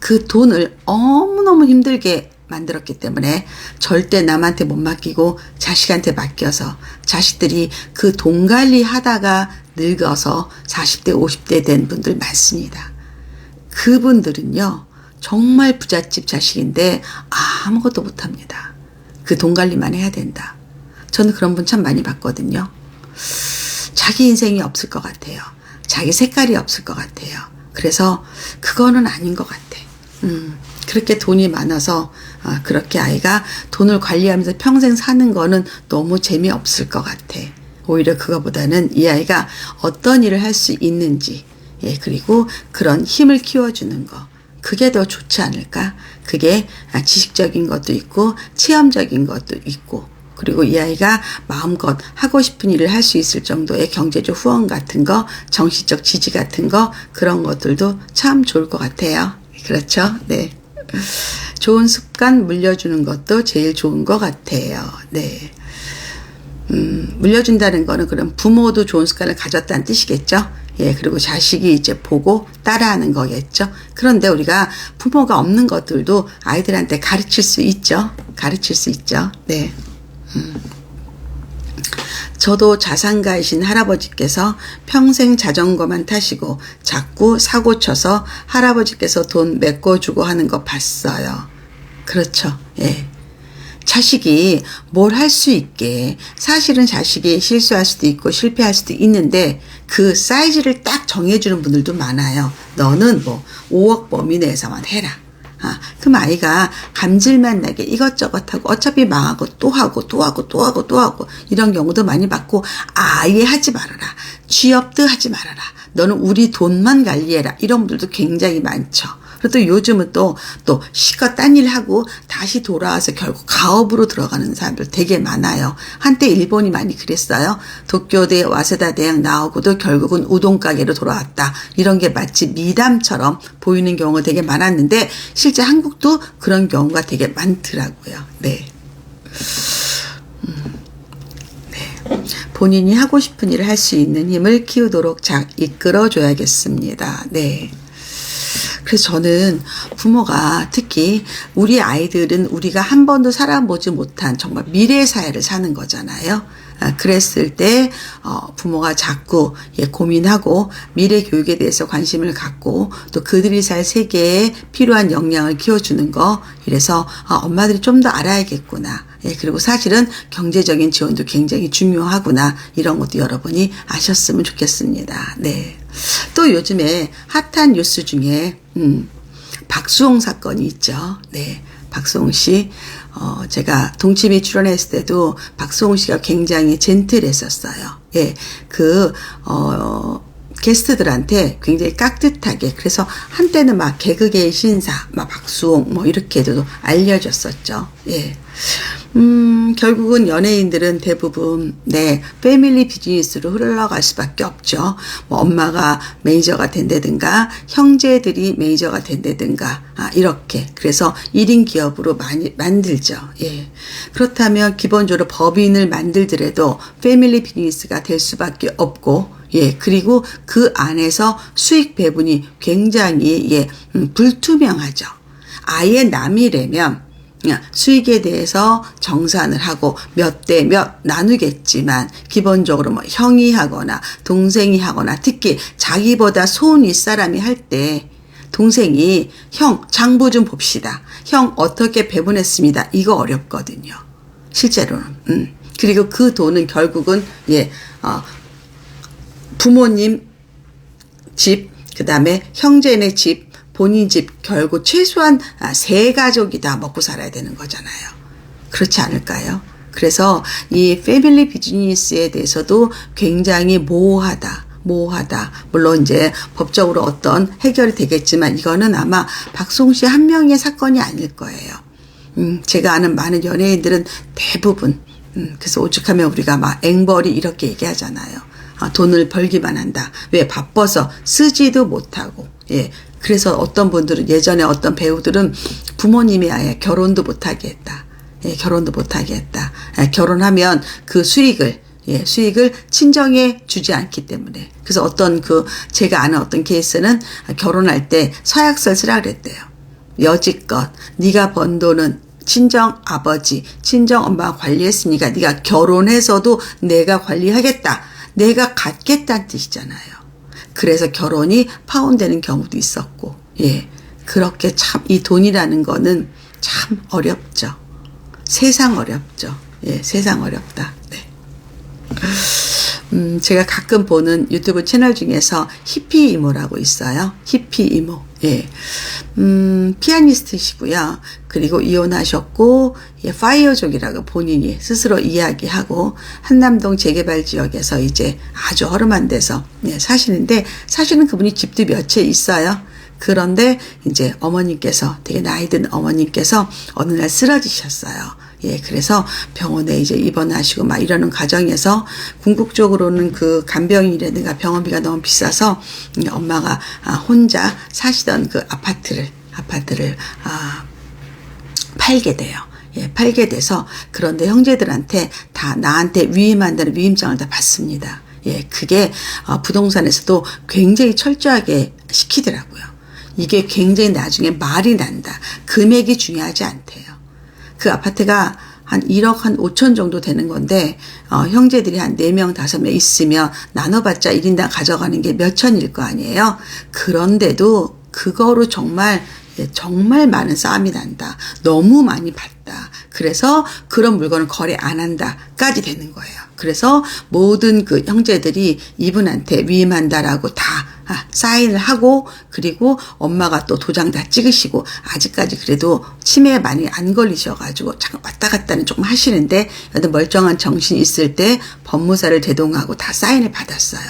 그 돈을 너무너무 힘들게 만들었기 때문에 절대 남한테 못 맡기고 자식한테 맡겨서 자식들이 그 돈 관리하다가 늙어서 40대 50대 된 분들 많습니다. 그분들은요 정말 부잣집 자식인데 아무것도 못합니다. 그 돈 관리만 해야 된다. 저는 그런 분 참 많이 봤거든요. 자기 인생이 없을 것 같아요. 자기 색깔이 없을 것 같아요. 그래서 그거는 아닌 것 같아. 그렇게 돈이 많아서 그렇게 아이가 돈을 관리하면서 평생 사는 거는 너무 재미없을 것 같아. 오히려 그거보다는 이 아이가 어떤 일을 할 수 있는지 그리고 그런 힘을 키워주는 거 그게 더 좋지 않을까? 그게 지식적인 것도 있고 체험적인 것도 있고 그리고 이 아이가 마음껏 하고 싶은 일을 할 수 있을 정도의 경제적 후원 같은 거 정신적 지지 같은 거 그런 것들도 참 좋을 것 같아요. 그렇죠? 네. 좋은 습관 물려주는 것도 제일 좋은 것 같아요. 네. 물려준다는 거는 그럼 부모도 좋은 습관을 가졌다는 뜻이겠죠? 그리고 자식이 이제 보고 따라하는 거겠죠? 그런데 우리가 부모가 없는 것들도 아이들한테 가르칠 수 있죠? 가르칠 수 있죠? 네. 저도 자산가이신 할아버지께서 평생 자전거만 타시고 자꾸 사고 쳐서 할아버지께서 돈 메꿔주고 하는 거 봤어요. 그렇죠. 자식이 뭘 할 수 있게 사실은 자식이 실수할 수도 있고 실패할 수도 있는데 그 사이즈를 딱 정해주는 분들도 많아요. 너는 뭐 5억 범위 내에서만 해라. 그럼 아이가 감질만 나게 이것저것 하고 어차피 망하고 또 하고 이런 경우도 많이 봤고 아예 하지 말아라. 취업도 하지 말아라. 너는 우리 돈만 관리해라. 이런 분들도 굉장히 많죠. 그리고 또 요즘은 또 실컷 딴 일 하고 다시 돌아와서 결국 가업으로 들어가는 사람들 되게 많아요. 한때 일본이 많이 그랬어요. 도쿄대 와세다 대학 나오고도 결국은 우동 가게로 돌아왔다. 이런 게 마치 미담처럼 보이는 경우가 되게 많았는데 실제 한국도 그런 경우가 되게 많더라고요. 네. 본인이 하고 싶은 일을 할 수 있는 힘을 키우도록 이끌어줘야겠습니다. 네. 그래서 저는 부모가 특히 우리 아이들은 우리가 한 번도 살아보지 못한 정말 미래 사회를 사는 거잖아요. 그랬을 때 부모가 자꾸 고민하고 미래 교육에 대해서 관심을 갖고 또 그들이 살 세계에 필요한 역량을 키워주는 거, 이래서 엄마들이 좀 더 알아야겠구나. 그리고 사실은 경제적인 지원도 굉장히 중요하구나. 이런 것도 여러분이 아셨으면 좋겠습니다. 네. 또 요즘에 핫한 뉴스 중에 박수홍 사건이 있죠. 네. 박수홍 씨, 제가 동치미 출연했을 때도 박수홍 씨가 굉장히 젠틀했었어요. 예, 게스트들한테 굉장히 깍듯하게, 그래서 한때는 막 개그계의 신사, 막 박수홍, 뭐 이렇게도 알려졌었죠. 예. 결국은 연예인들은 대부분, 패밀리 비즈니스로 흘러갈 수밖에 없죠. 뭐 엄마가 매니저가 된다든가, 형제들이 매니저가 된다든가, 이렇게. 그래서 1인 기업으로 많이 만들죠. 예. 그렇다면 기본적으로 법인을 만들더라도 패밀리 비즈니스가 될 수밖에 없고, 그리고 그 안에서 수익 배분이 굉장히, 불투명하죠. 아예 남이라면, 수익에 대해서 정산을 하고 몇 대 몇 나누겠지만 기본적으로 뭐 형이 하거나 동생이 하거나, 특히 자기보다 손 윗사람이 할 때 동생이 형 장부 좀 봅시다, 형 어떻게 배분했습니다, 이거 어렵거든요. 실제로는. 그리고 그 돈은 결국은 부모님 집, 그 다음에 형제네 집, 본인 집, 결국 최소한 세 가족이 다 먹고 살아야 되는 거잖아요. 그렇지 않을까요? 그래서 이 패밀리 비즈니스에 대해서도 굉장히 모호하다. 물론 이제 법적으로 어떤 해결이 되겠지만 이거는 아마 박수홍 씨 한 명의 사건이 아닐 거예요. 제가 아는 많은 연예인들은 대부분, 그래서 오죽하면 우리가 막 앵벌이 이렇게 얘기하잖아요. 돈을 벌기만 한다. 왜? 바빠서 쓰지도 못하고. 그래서 어떤 분들은, 예전에 어떤 배우들은 부모님이 아예 결혼도 못하게 했다. 결혼도 못하게 했다. 결혼하면 그 수익을 친정에 주지 않기 때문에. 그래서 제가 아는 어떤 케이스는 결혼할 때 서약서를 쓰라 그랬대요. 여지껏 네가 번 돈은 친정 아버지, 친정 엄마가 관리했으니까 네가 결혼해서도 내가 관리하겠다. 내가 갖겠다는 뜻이잖아요. 그래서 결혼이 파혼되는 경우도 있었고, 그렇게 참 이 돈이라는 거는 참 어렵죠. 세상 어렵죠. 세상 어렵다. 네. 제가 가끔 보는 유튜브 채널 중에서 히피 이모라고 있어요. 히피 이모. 피아니스트시고요. 그리고 이혼하셨고, 파이어족이라고 본인이 스스로 이야기하고, 한남동 재개발 지역에서 이제 아주 허름한 데서 사시는데, 사실은 그분이 집도 몇 채 있어요. 그런데 이제 어머님께서, 되게 나이 든 어머님께서 어느 날 쓰러지셨어요. 그래서 병원에 이제 입원하시고 막 이러는 과정에서 궁극적으로는 그 간병이라든가 병원비가 너무 비싸서 엄마가 혼자 사시던 그 아파트를 팔게 돼요. 팔게 돼서, 그런데 형제들한테 다 나한테 위임한다는 위임장을 다 받습니다. 그게 부동산에서도 굉장히 철저하게 시키더라고요. 이게 굉장히 나중에 말이 난다. 금액이 중요하지 않대요. 그 아파트가 한 1억 한 5천 정도 되는 건데, 형제들이 한 4명, 5명 있으면 나눠봤자 1인당 가져가는 게 몇 천일 거 아니에요. 그런데도 그거로 정말 많은 싸움이 난다. 너무 많이 받다. 그래서 그런 물건을 거래 안 한다까지 되는 거예요. 그래서 모든 그 형제들이 이분한테 위임한다라고 다 사인을 하고, 그리고 엄마가 또 도장 다 찍으시고, 아직까지 그래도 치매에 많이 안 걸리셔가지고 잠깐 왔다 갔다는 조금 하시는데, 여튼 멀쩡한 정신이 있을 때 법무사를 대동하고 다 사인을 받았어요.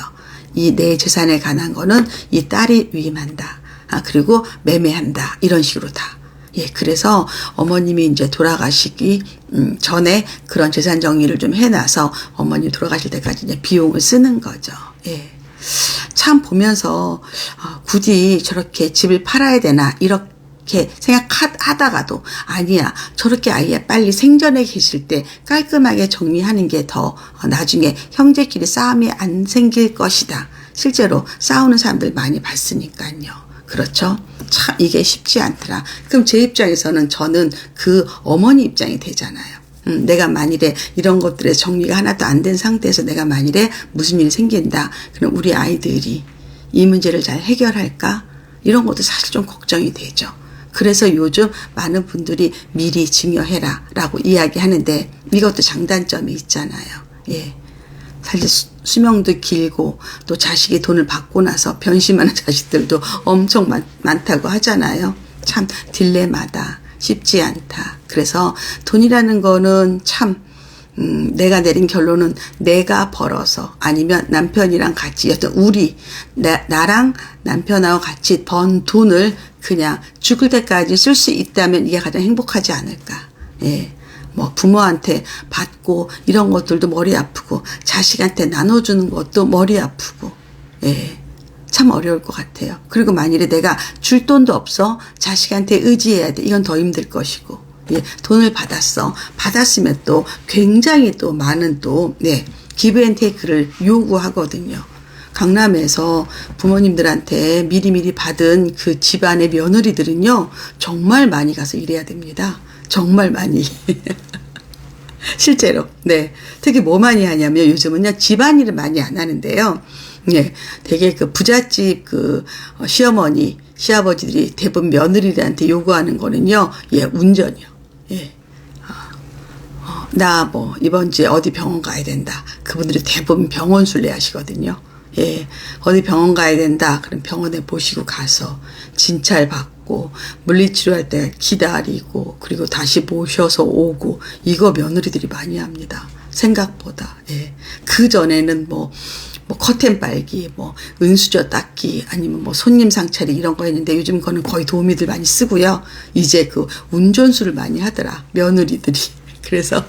이 내 재산에 관한 거는 이 딸이 위임한다. 그리고 매매한다. 이런 식으로 다. 그래서 어머님이 이제 돌아가시기 전에 그런 재산 정리를 좀 해놔서 어머님 돌아가실 때까지 이제 비용을 쓰는 거죠. 참 보면서 굳이 저렇게 집을 팔아야 되나 이렇게 생각하다가도, 아니야, 저렇게 아예 빨리 생전에 계실 때 깔끔하게 정리하는 게 더 나중에 형제끼리 싸움이 안 생길 것이다. 실제로 싸우는 사람들 많이 봤으니까요. 그렇죠? 참 이게 쉽지 않더라. 그럼 제 입장에서는 저는 그 어머니 입장이 되잖아요. 내가 만일에 이런 것들에 정리가 하나도 안 된 상태에서 내가 만일에 무슨 일이 생긴다. 그럼 우리 아이들이 이 문제를 잘 해결할까? 이런 것도 사실 좀 걱정이 되죠. 그래서 요즘 많은 분들이 미리 증여해라 라고 이야기하는데 이것도 장단점이 있잖아요. 예. 사실 수명도 길고 또 자식이 돈을 받고 나서 변심하는 자식들도 엄청 많다고 하잖아요. 참 딜레마다 쉽지 않다. 그래서 돈이라는 거는 참 내가 내린 결론은 내가 벌어서 아니면 남편이랑 같이 어떤 우리 나랑 남편하고 같이 번 돈을 그냥 죽을 때까지 쓸 수 있다면 이게 가장 행복하지 않을까. 예. 뭐 부모한테 받고 이런 것들도 머리 아프고 자식한테 나눠주는 것도 머리 아프고 예. 참 어려울 것 같아요. 그리고 만일에 내가 줄 돈도 없어 자식한테 의지해야 돼. 이건 더 힘들 것이고 예, 돈을 받았어. 받았으면 또 굉장히 또 많은 또 네, 기브 앤 테이크를 요구하거든요. 강남에서 부모님들한테 미리미리 받은 그 집안의 며느리들은요. 정말 많이 가서 일해야 됩니다. 정말 많이. 실제로. 네. 특히 뭐 많이 하냐면 요즘은요. 집안일을 많이 안 하는데요. 예. 되게 그 부잣집 그 시어머니, 시아버지들이 대부분 며느리들한테 요구하는 거는요. 예, 운전이요. 예. 나 뭐 이번 주에 어디 병원 가야 된다. 그분들이 대부분 병원 순례 하시거든요. 예. 어디 병원 가야 된다. 그럼 병원에 모시고 가서 진찰 받고 물리치료할 때 기다리고 그리고 다시 모셔서 오고 이거 며느리들이 많이 합니다. 생각보다. 예. 그 전에는 뭐 커튼 빨기, 뭐 은수저 닦기, 아니면 뭐 손님 상차리 이런 거 했는데 요즘 거는 거의 도우미들 많이 쓰고요. 이제 그 운전수를 많이 하더라 며느리들이. 그래서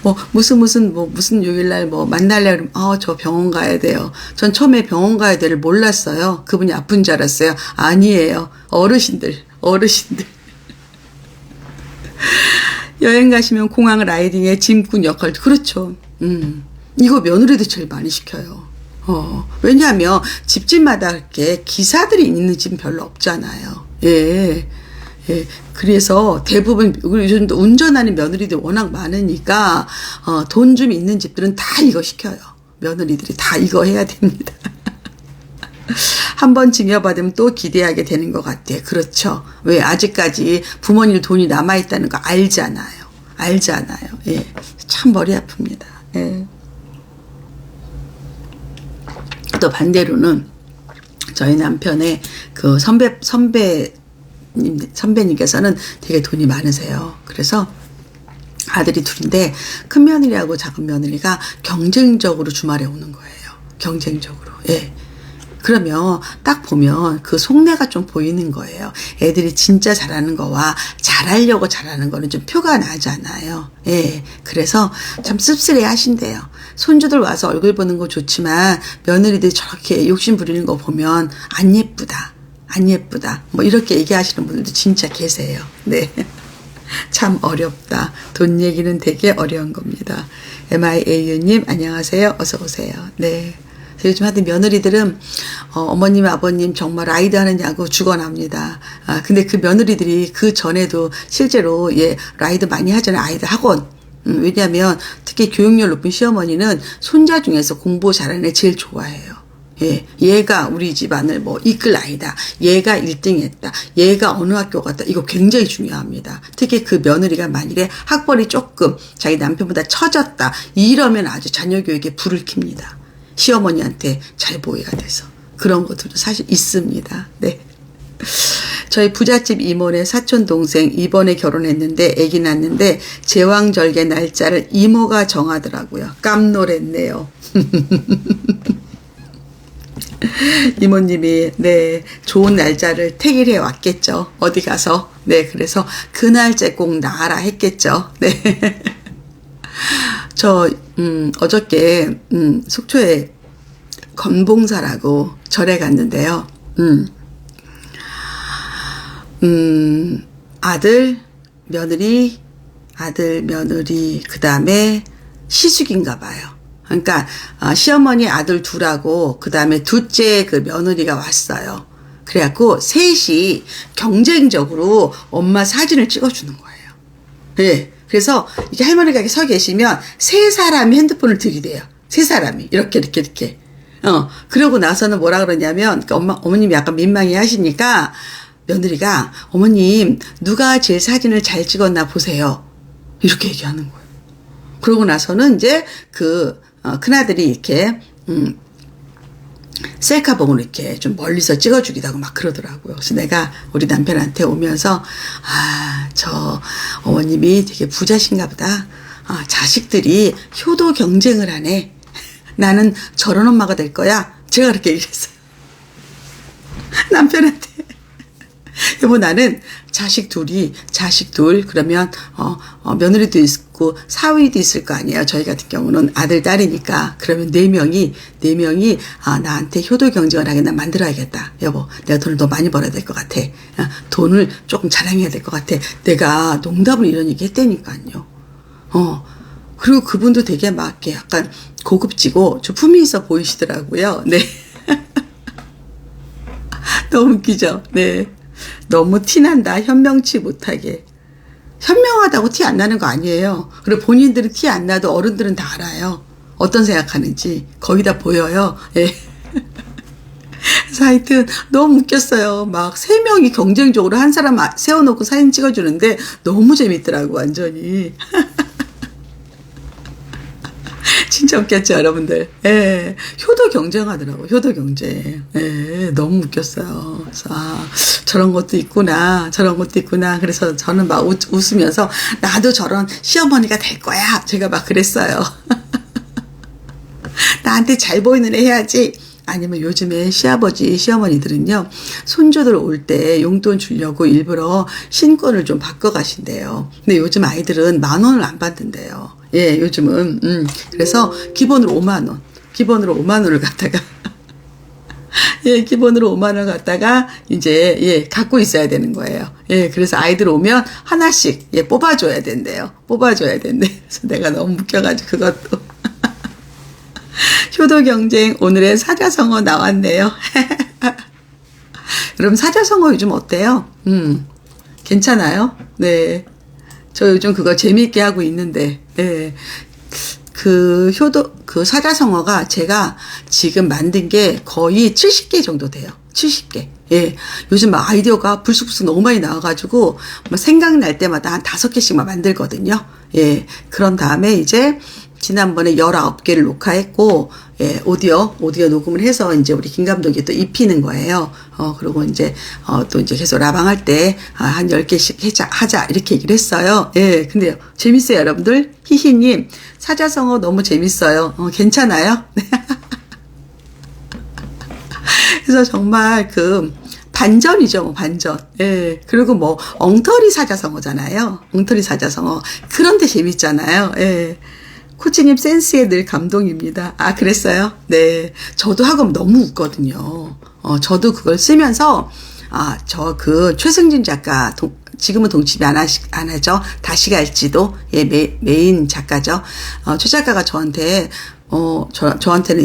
뭐 무슨 요일날 뭐 만날래 그러면 저 병원 가야 돼요. 전 처음에 병원 가야 돼를 몰랐어요. 그분이 아픈 줄 알았어요. 아니에요. 어르신들. 여행 가시면 공항 라이딩의 짐꾼 역할 그렇죠. 이거 며느리도 제일 많이 시켜요. 왜냐하면 집집마다 이렇게 기사들이 있는 집은 별로 없잖아요. 예. 예. 그래서 대부분 요즘도 운전하는 며느리들 워낙 많으니까 돈 좀 있는 집들은 다 이거 시켜요. 며느리들이 다 이거 해야 됩니다. 한번 증여받으면 또 기대하게 되는 것 같아요. 그렇죠. 왜 아직까지 부모님 돈이 남아있다는 거 알잖아요. 예. 참 머리 아픕니다. 예. 또 반대로는 저희 남편의 그 선배님께서는 되게 돈이 많으세요. 그래서 아들이 둘인데 큰 며느리하고 작은 며느리가 경쟁적으로 주말에 오는 거예요. 경쟁적으로. 예. 그러면 딱 보면 그 속내가 좀 보이는 거예요. 애들이 진짜 잘하는 거와 잘하려고 잘하는 거는 좀 표가 나잖아요. 예. 그래서 참 씁쓸해 하신대요. 손주들 와서 얼굴 보는 거 좋지만 며느리들이 저렇게 욕심 부리는 거 보면 안 예쁘다. 뭐 이렇게 얘기하시는 분들도 진짜 계세요. 네. 참 어렵다. 돈 얘기는 되게 어려운 겁니다. MIAU님 안녕하세요. 어서 오세요. 네. 요즘 하여튼 며느리들은 어머님 아버님 정말 라이드 하느냐고 죽어납니다. 근데 그 며느리들이 그 전에도 실제로 라이드 많이 하잖아요. 아이들 학원. 왜냐하면 특히 교육열 높은 시어머니는 손자 중에서 공부 잘하는 애 제일 좋아해요. 예, 얘가 우리 집안을 뭐 이끌 아이다. 얘가 1등 했다. 얘가 어느 학교 갔다. 이거 굉장히 중요합니다. 특히 그 며느리가 만일에 학벌이 조금 자기 남편보다 처졌다. 이러면 아주 자녀 교육에 불을 킵니다. 시어머니한테 잘 보이가 돼서. 그런 것들도 사실 있습니다. 네. 저희 부잣집 이모네 사촌 동생 이번에 결혼했는데 아기 낳는데 제왕절개 날짜를 이모가 정하더라고요. 깜놀했네요. 이모님이 네 좋은 날짜를 택일해 왔겠죠. 어디 가서 네 그래서 그 날짜 꼭 나가라 했겠죠. 네. 저 어저께 속초에 건봉사라고 절에 갔는데요. 아들 며느리 그 다음에 시숙인가 봐요. 그러니까 시어머니 아들 둘하고 그 다음에 둘째 그 며느리가 왔어요. 그래갖고 셋이 경쟁적으로 엄마 사진을 찍어주는 거예요. 예. 그래서 이게 할머니가 이렇게 서 계시면 세 사람이 핸드폰을 들이대요. 세 사람이. 이렇게. 그러고 나서는 뭐라 그러냐면, 그러니까 어머님이 약간 민망해 하시니까 며느리가 어머님, 누가 제일 사진을 잘 찍었나 보세요. 이렇게 얘기하는 거예요. 그러고 나서는 이제 큰아들이 이렇게, 셀카봉으로 이렇게 좀 멀리서 찍어주기도 하고 막 그러더라고요. 그래서 내가 우리 남편한테 오면서, 저 어머님이 되게 부자신가 보다. 자식들이 효도 경쟁을 하네. 나는 저런 엄마가 될 거야. 제가 그렇게 얘기했어요. 남편한테. 여보, 나는 자식 둘, 그러면, 며느리도 있고, 사위도 있을 거 아니에요. 저희 같은 경우는 아들, 딸이니까. 그러면 네 명이, 나한테 효도 경쟁을 하게 난 만들어야겠다. 여보, 내가 돈을 더 많이 벌어야 될 것 같아. 돈을 조금 자랑해야 될 것 같아. 내가 농담으로 이런 얘기 했다니까요. 그리고 그분도 되게 막 이렇게 약간 고급지고 좀 품위 있어 보이시더라고요. 네. 너무 웃기죠? 네. 너무 티난다. 현명치 못하게. 현명하다고 티 안 나는 거 아니에요. 그리고 본인들은 티 안 나도 어른들은 다 알아요. 어떤 생각하는지. 거의 다 보여요. 예. 그래서 하여튼 너무 웃겼어요. 막 세 명이 경쟁적으로 한 사람 세워놓고 사진 찍어주는데 너무 재밌더라고, 완전히. 진짜 웃겼죠, 여러분들. 예. 효도 경쟁하더라고, 효도 경쟁. 예. 너무 웃겼어요. 그래서, 저런 것도 있구나. 그래서 저는 막 웃으면서, 나도 저런 시어머니가 될 거야. 제가 막 그랬어요. 나한테 잘 보이는 애 해야지. 아니면 요즘에 시아버지, 시어머니들은요, 손주들 올 때 용돈 주려고 일부러 신권을 좀 바꿔 가신대요. 근데 요즘 아이들은 10,000원을 안 받는데요. 예, 요즘은. 그래서 기본으로 5만원을 갖다가, 예, 기본으로 5만원 갖다가 이제, 예, 갖고 있어야 되는 거예요. 예, 그래서 아이들 오면 하나씩, 예, 뽑아줘야 된대요. 그래서 내가 너무 웃겨가지고 그것도. 효도 경쟁, 오늘의 사자성어 나왔네요. 여러분, 사자성어 요즘 어때요? 괜찮아요? 네. 저 요즘 그거 재미있게 하고 있는데, 네. 그 사자성어가 제가 지금 만든 게 거의 70개 정도 돼요. 70개. 예. 요즘 막 아이디어가 불쑥불쑥 너무 많이 나와가지고, 막 생각날 때마다 한 5개씩만 만들거든요. 예. 그런 다음에 이제, 지난번에 19개를 녹화했고, 예, 오디오 녹음을 해서 이제 우리 김 감독이 또 입히는 거예요. 그리고 이제, 또 이제 계속 라방할 때, 한 10개씩 하자, 이렇게 얘기를 했어요. 예, 근데 재밌어요, 여러분들. 히히님, 사자성어 너무 재밌어요. 괜찮아요? 그래서 정말 반전이죠, 반전. 예. 그리고 엉터리 사자성어잖아요. 엉터리 사자성어. 그런데 재밌잖아요. 예. 코치님 센스에 늘 감동입니다. 그랬어요? 네. 저도 하고 너무 웃거든요. 저도 그걸 쓰면서, 최승진 작가, 지금은 동침이 안 하죠. 다시 갈지도, 예, 메인 작가죠. 최 작가가 저한테는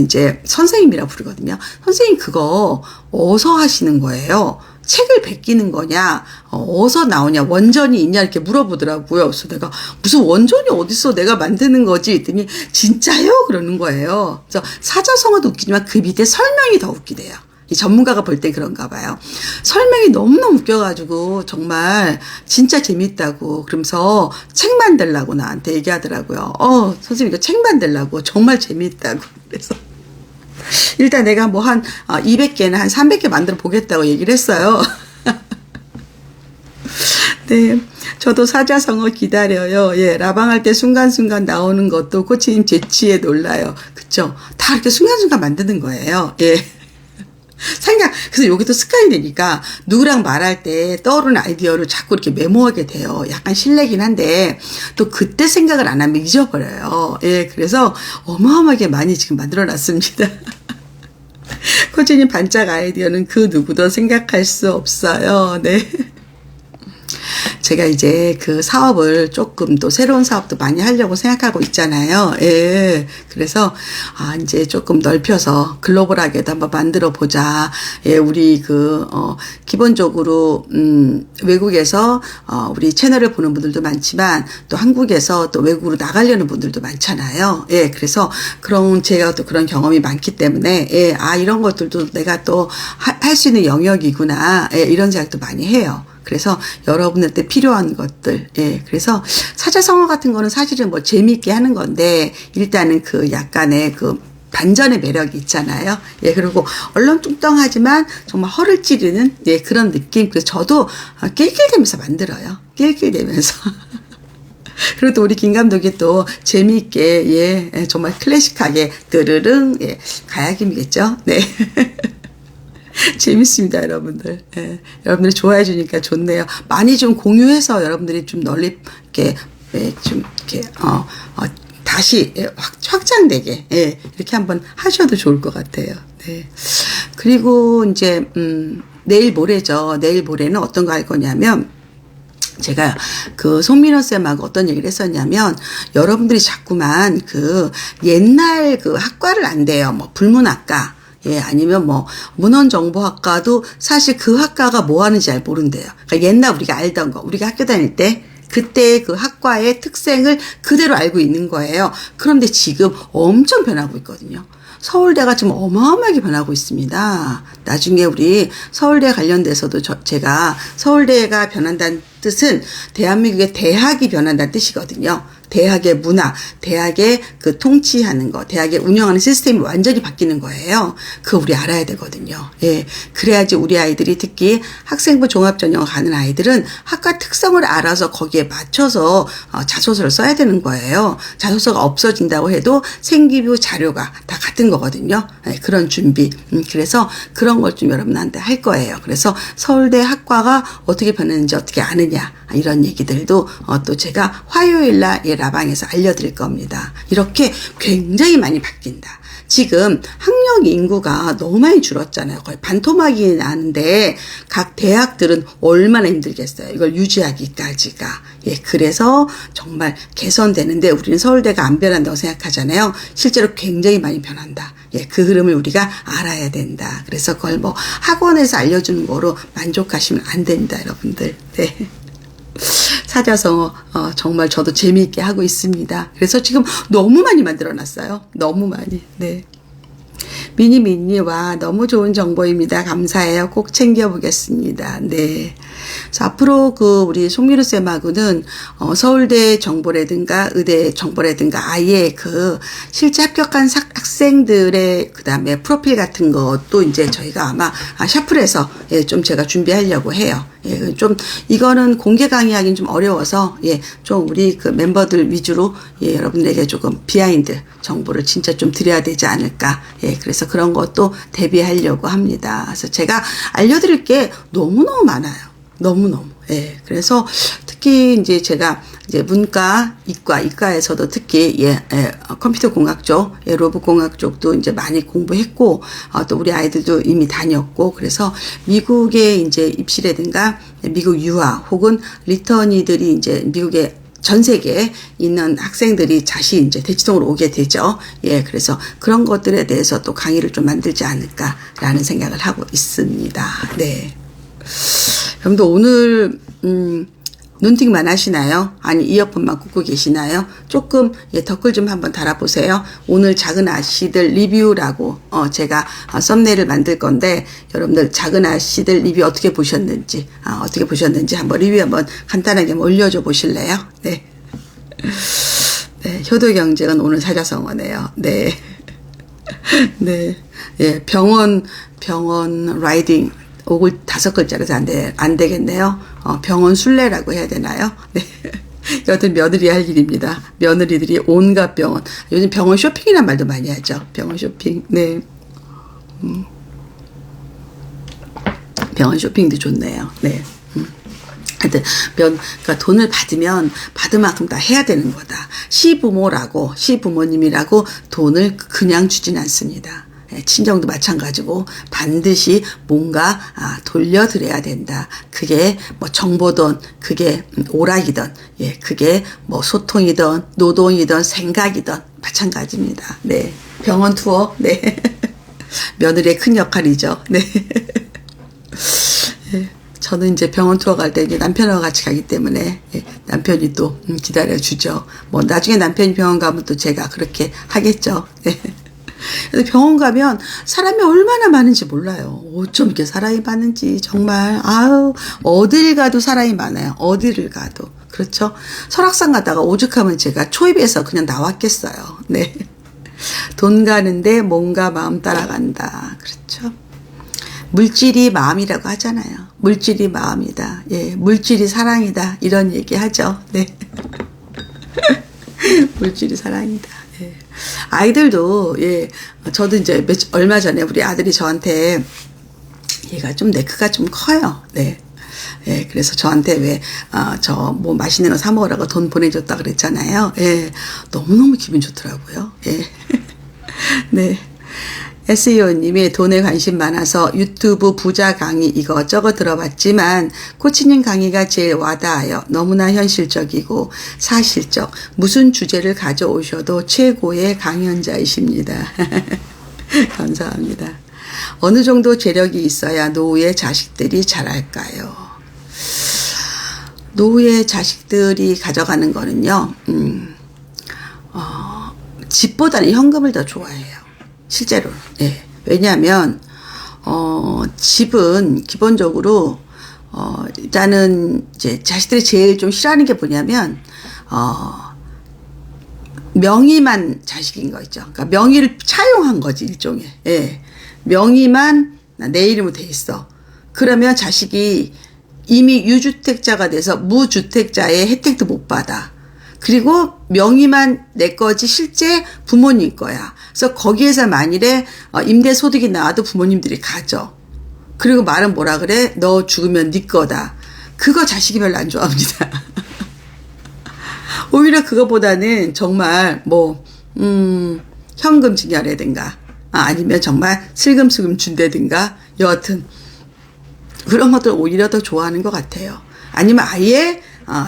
이제 선생님이라고 부르거든요. 선생님 그거 어디서 하시는 거예요? 책을 베끼는 거냐, 어디서 나오냐, 원전이 있냐, 이렇게 물어보더라고요. 그래서 내가, 무슨 원전이 어딨어, 내가 만드는 거지, 했더니, 진짜요? 그러는 거예요. 그래서 사자성어도 웃기지만 그 밑에 설명이 더 웃기대요. 이 전문가가 볼 때 그런가 봐요. 설명이 너무너무 웃겨가지고, 정말, 진짜 재밌다고, 그러면서 책 만들라고 나한테 얘기하더라고요. 선생님 이거 책 만들라고, 정말 재밌다고. 그래서. 일단 내가 한 200개나 한 300개 만들어 보겠다고 얘기를 했어요. 네. 저도 사자성어 기다려요. 예. 라방할 때 순간순간 나오는 것도 코치님 재치에 놀라요. 그쵸? 다 이렇게 순간순간 만드는 거예요. 예. 그래서 여기도 습관이 되니까 누구랑 말할 때 떠오르는 아이디어를 자꾸 이렇게 메모하게 돼요. 약간 실례긴 한데 또 그때 생각을 안 하면 잊어버려요. 예, 그래서 어마어마하게 많이 지금 만들어 놨습니다. 코치님 반짝 아이디어는 그 누구도 생각할 수 없어요. 네. 제가 이제 그 사업을 조금 또 새로운 사업도 많이 하려고 생각하고 있잖아요. 예. 그래서, 이제 조금 넓혀서 글로벌하게도 한번 만들어 보자. 예, 우리 기본적으로, 외국에서, 우리 채널을 보는 분들도 많지만 또 한국에서 또 외국으로 나가려는 분들도 많잖아요. 예. 그래서 제가 또 그런 경험이 많기 때문에, 예. 이런 것들도 내가 또 할 수 있는 영역이구나. 예, 이런 생각도 많이 해요. 그래서 여러분한테 필요한 것들, 예. 그래서 사자성어 같은 거는 사실은 뭐 재미있게 하는 건데, 일단은 약간의 반전의 매력이 있잖아요. 예, 그리고 얼렁뚱땅하지만 정말 허를 찌르는, 예, 그런 느낌. 그래서 저도 낄낄대면서 만들어요. 낄낄대면서. 그리고 또 우리 김 감독이 또 재미있게, 예, 정말 클래식하게, 뜨르릉, 예, 가야금이겠죠? 네. 재밌습니다, 여러분들. 예, 여러분들이 좋아해 주니까 좋네요. 많이 좀 공유해서 여러분들이 좀 널리, 이렇게, 예, 좀, 이렇게, 다시, 예, 확장되게, 예, 이렇게 한번 하셔도 좋을 것 같아요. 네. 그리고 이제, 내일 모레죠. 내일 모레는 어떤 거 할 거냐면, 제가 송민호 쌤하고 어떤 얘기를 했었냐면, 여러분들이 자꾸만 옛날 학과를 안 돼요. 뭐, 불문학과. 예, 아니면 뭐, 문헌정보학과도 사실 그 학과가 뭐 하는지 잘 모른대요. 그러니까 옛날 우리가 알던 거, 우리가 학교 다닐 때, 그때 그 학과의 특색을 그대로 알고 있는 거예요. 그런데 지금 엄청 변하고 있거든요. 서울대가 지금 어마어마하게 변하고 있습니다. 나중에 우리 서울대 관련돼서도 제가 서울대가 변한다는 뜻은 대한민국의 대학이 변한다는 뜻이거든요. 대학의 문화, 대학의 통치하는 거, 대학의 운영하는 시스템이 완전히 바뀌는 거예요. 그거 우리 알아야 되거든요. 예. 그래야지 우리 아이들이 특히 학생부 종합전형을 가는 아이들은 학과 특성을 알아서 거기에 맞춰서 자소서를 써야 되는 거예요. 자소서가 없어진다고 해도 생기부 자료가 다 같은 거거든요. 예, 그런 준비. 그래서 그런 걸 좀 여러분한테 할 거예요. 그래서 서울대 학과가 어떻게 변했는지 어떻게 아느냐. 이런 얘기들도 또 제가 화요일 날 라방에서 알려드릴 겁니다. 이렇게 굉장히 많이 바뀐다. 지금 학령 인구가 너무 많이 줄었잖아요. 거의 반토막이 나는데 각 대학들은 얼마나 힘들겠어요. 이걸 유지하기까지가. 예, 그래서 정말 개선되는데 우리는 서울대가 안 변한다고 생각하잖아요. 실제로 굉장히 많이 변한다. 예, 그 흐름을 우리가 알아야 된다. 그래서 그걸 뭐 학원에서 알려주는 거로 만족하시면 안 됩니다, 여러분들. 네. 사자성어 정말 저도 재미있게 하고 있습니다. 그래서 지금 너무 많이 만들어놨어요. 너무 많이. 네. 미니와 너무 좋은 정보입니다. 감사해요. 꼭 챙겨보겠습니다. 네. 그래서 앞으로 우리 송미루 쌤하고는 서울대 정보라든가 의대 정보라든가 아예 실제 합격한 학생들의 그다음에 프로필 같은 것도 이제 저희가 아마 샤플에서 예, 좀 제가 준비하려고 해요. 예, 좀 이거는 공개 강의하기는 좀 어려워서 예, 좀 우리 멤버들 위주로 예, 여러분들에게 조금 비하인드 정보를 진짜 좀 드려야 되지 않을까. 예, 그래서 그런 것도 대비하려고 합니다. 그래서 제가 알려드릴 게 너무너무 많아요. 너무너무. 예. 그래서 특히 이제 제가 이제 문과, 이과에서도 특히 컴퓨터 공학 쪽, 로봇 공학 쪽도 이제 많이 공부했고, 또 우리 아이들도 이미 다녔고, 그래서 미국에 이제 입시라든가 미국 유학 혹은 리터니들이 이제 미국에 전 세계에 있는 학생들이 다시 이제 대치동으로 오게 되죠. 예, 그래서 그런 것들에 대해서 또 강의를 좀 만들지 않을까라는 생각을 하고 있습니다. 네. 여러분들 오늘 눈팅만 하시나요? 아니 이어폰만 꽂고 계시나요? 조금 댓글 좀 한번 달아보세요. 오늘 작은 아씨들 리뷰라고 제가 썸네일을 만들 건데 여러분들 작은 아씨들 리뷰 어떻게 보셨는지 한번 리뷰 한번 간단하게 올려줘 보실래요? 네. 네, 효도경쟁은 오늘 사자성어네요. 네. 네. 예, 병원 라이딩 5글자라서 안 되겠네요. 병원 순례라고 해야 되나요? 네. 이것도 며느리 할 일입니다. 며느리들이 온갖 병원. 요즘 병원 쇼핑이란 말도 많이 하죠. 병원 쇼핑. 네. 병원 쇼핑도 좋네요. 네. 하여튼, 그러니까 돈을 받은 만큼 다 해야 되는 거다. 시부모님이라고 돈을 그냥 주진 않습니다. 친정도 마찬가지고 반드시 뭔가 돌려드려야 된다. 그게 뭐 정보든 그게 오락이든 그게 뭐 소통이든 노동이든 생각이든 마찬가지입니다. 네. 병원 투어. 네. 며느리의 큰 역할이죠. 네. 저는 이제 병원 투어 갈 때 이제 남편하고 같이 가기 때문에 남편이 또 기다려주죠. 뭐 나중에 남편이 병원 가면 또 제가 그렇게 하겠죠. 네. 그래서 병원 가면 사람이 얼마나 많은지 몰라요. 어쩜 이렇게 사람이 많은지 정말 어딜 가도 사람이 많아요. 어디를 가도. 그렇죠. 설악산 가다가 오죽하면 제가 초입에서 그냥 나왔겠어요. 네. 돈 가는데 몸과 마음 따라간다. 그렇죠. 물질이 마음이라고 하잖아요. 물질이 마음이다. 물질이 사랑이다. 이런 얘기 하죠. 네. 물질이 사랑이다. 아이들도 저도 이제 얼마 전에 우리 아들이 저한테 얘가 좀 네크가 좀 커요. 네. 그래서 저한테 왜 저 뭐 맛있는 거 사 먹으라고 돈 보내줬다 그랬잖아요. 너무너무 기분 좋더라고요. 네. SEO님이 돈에 관심 많아서 유튜브 부자 강의 이것저것 들어봤지만 코치님 강의가 제일 와닿아요. 너무나 현실적이고 사실적. 무슨 주제를 가져오셔도 최고의 강연자이십니다. 감사합니다. 어느 정도 재력이 있어야 노후의 자식들이 잘할까요? 노후의 자식들이 가져가는 거는요. 집보다는 현금을 더 좋아해요. 실제로. 왜냐하면 집은 기본적으로 일단은 이제 자식들이 제일 좀 싫어하는 게 뭐냐면 명의만 자식인 거 있죠. 그러니까 명의를 차용한 거지 일종의. 명의만 내 이름으로 돼 있어. 그러면 자식이 이미 유주택자가 돼서 무주택자의 혜택도 못 받아. 그리고 명의만 내 거지 실제 부모님 거야. 그래서 거기에서 만일에 임대소득이 나와도 부모님들이 가져. 그리고 말은 뭐라 그래? 너 죽으면 네 거다. 그거 자식이 별로 안 좋아합니다. 오히려 그거보다는 정말 뭐 현금 증여라든가 아니면 정말 슬금슬금 준다든가 여하튼 그런 것들 오히려 더 좋아하는 것 같아요. 아니면 아예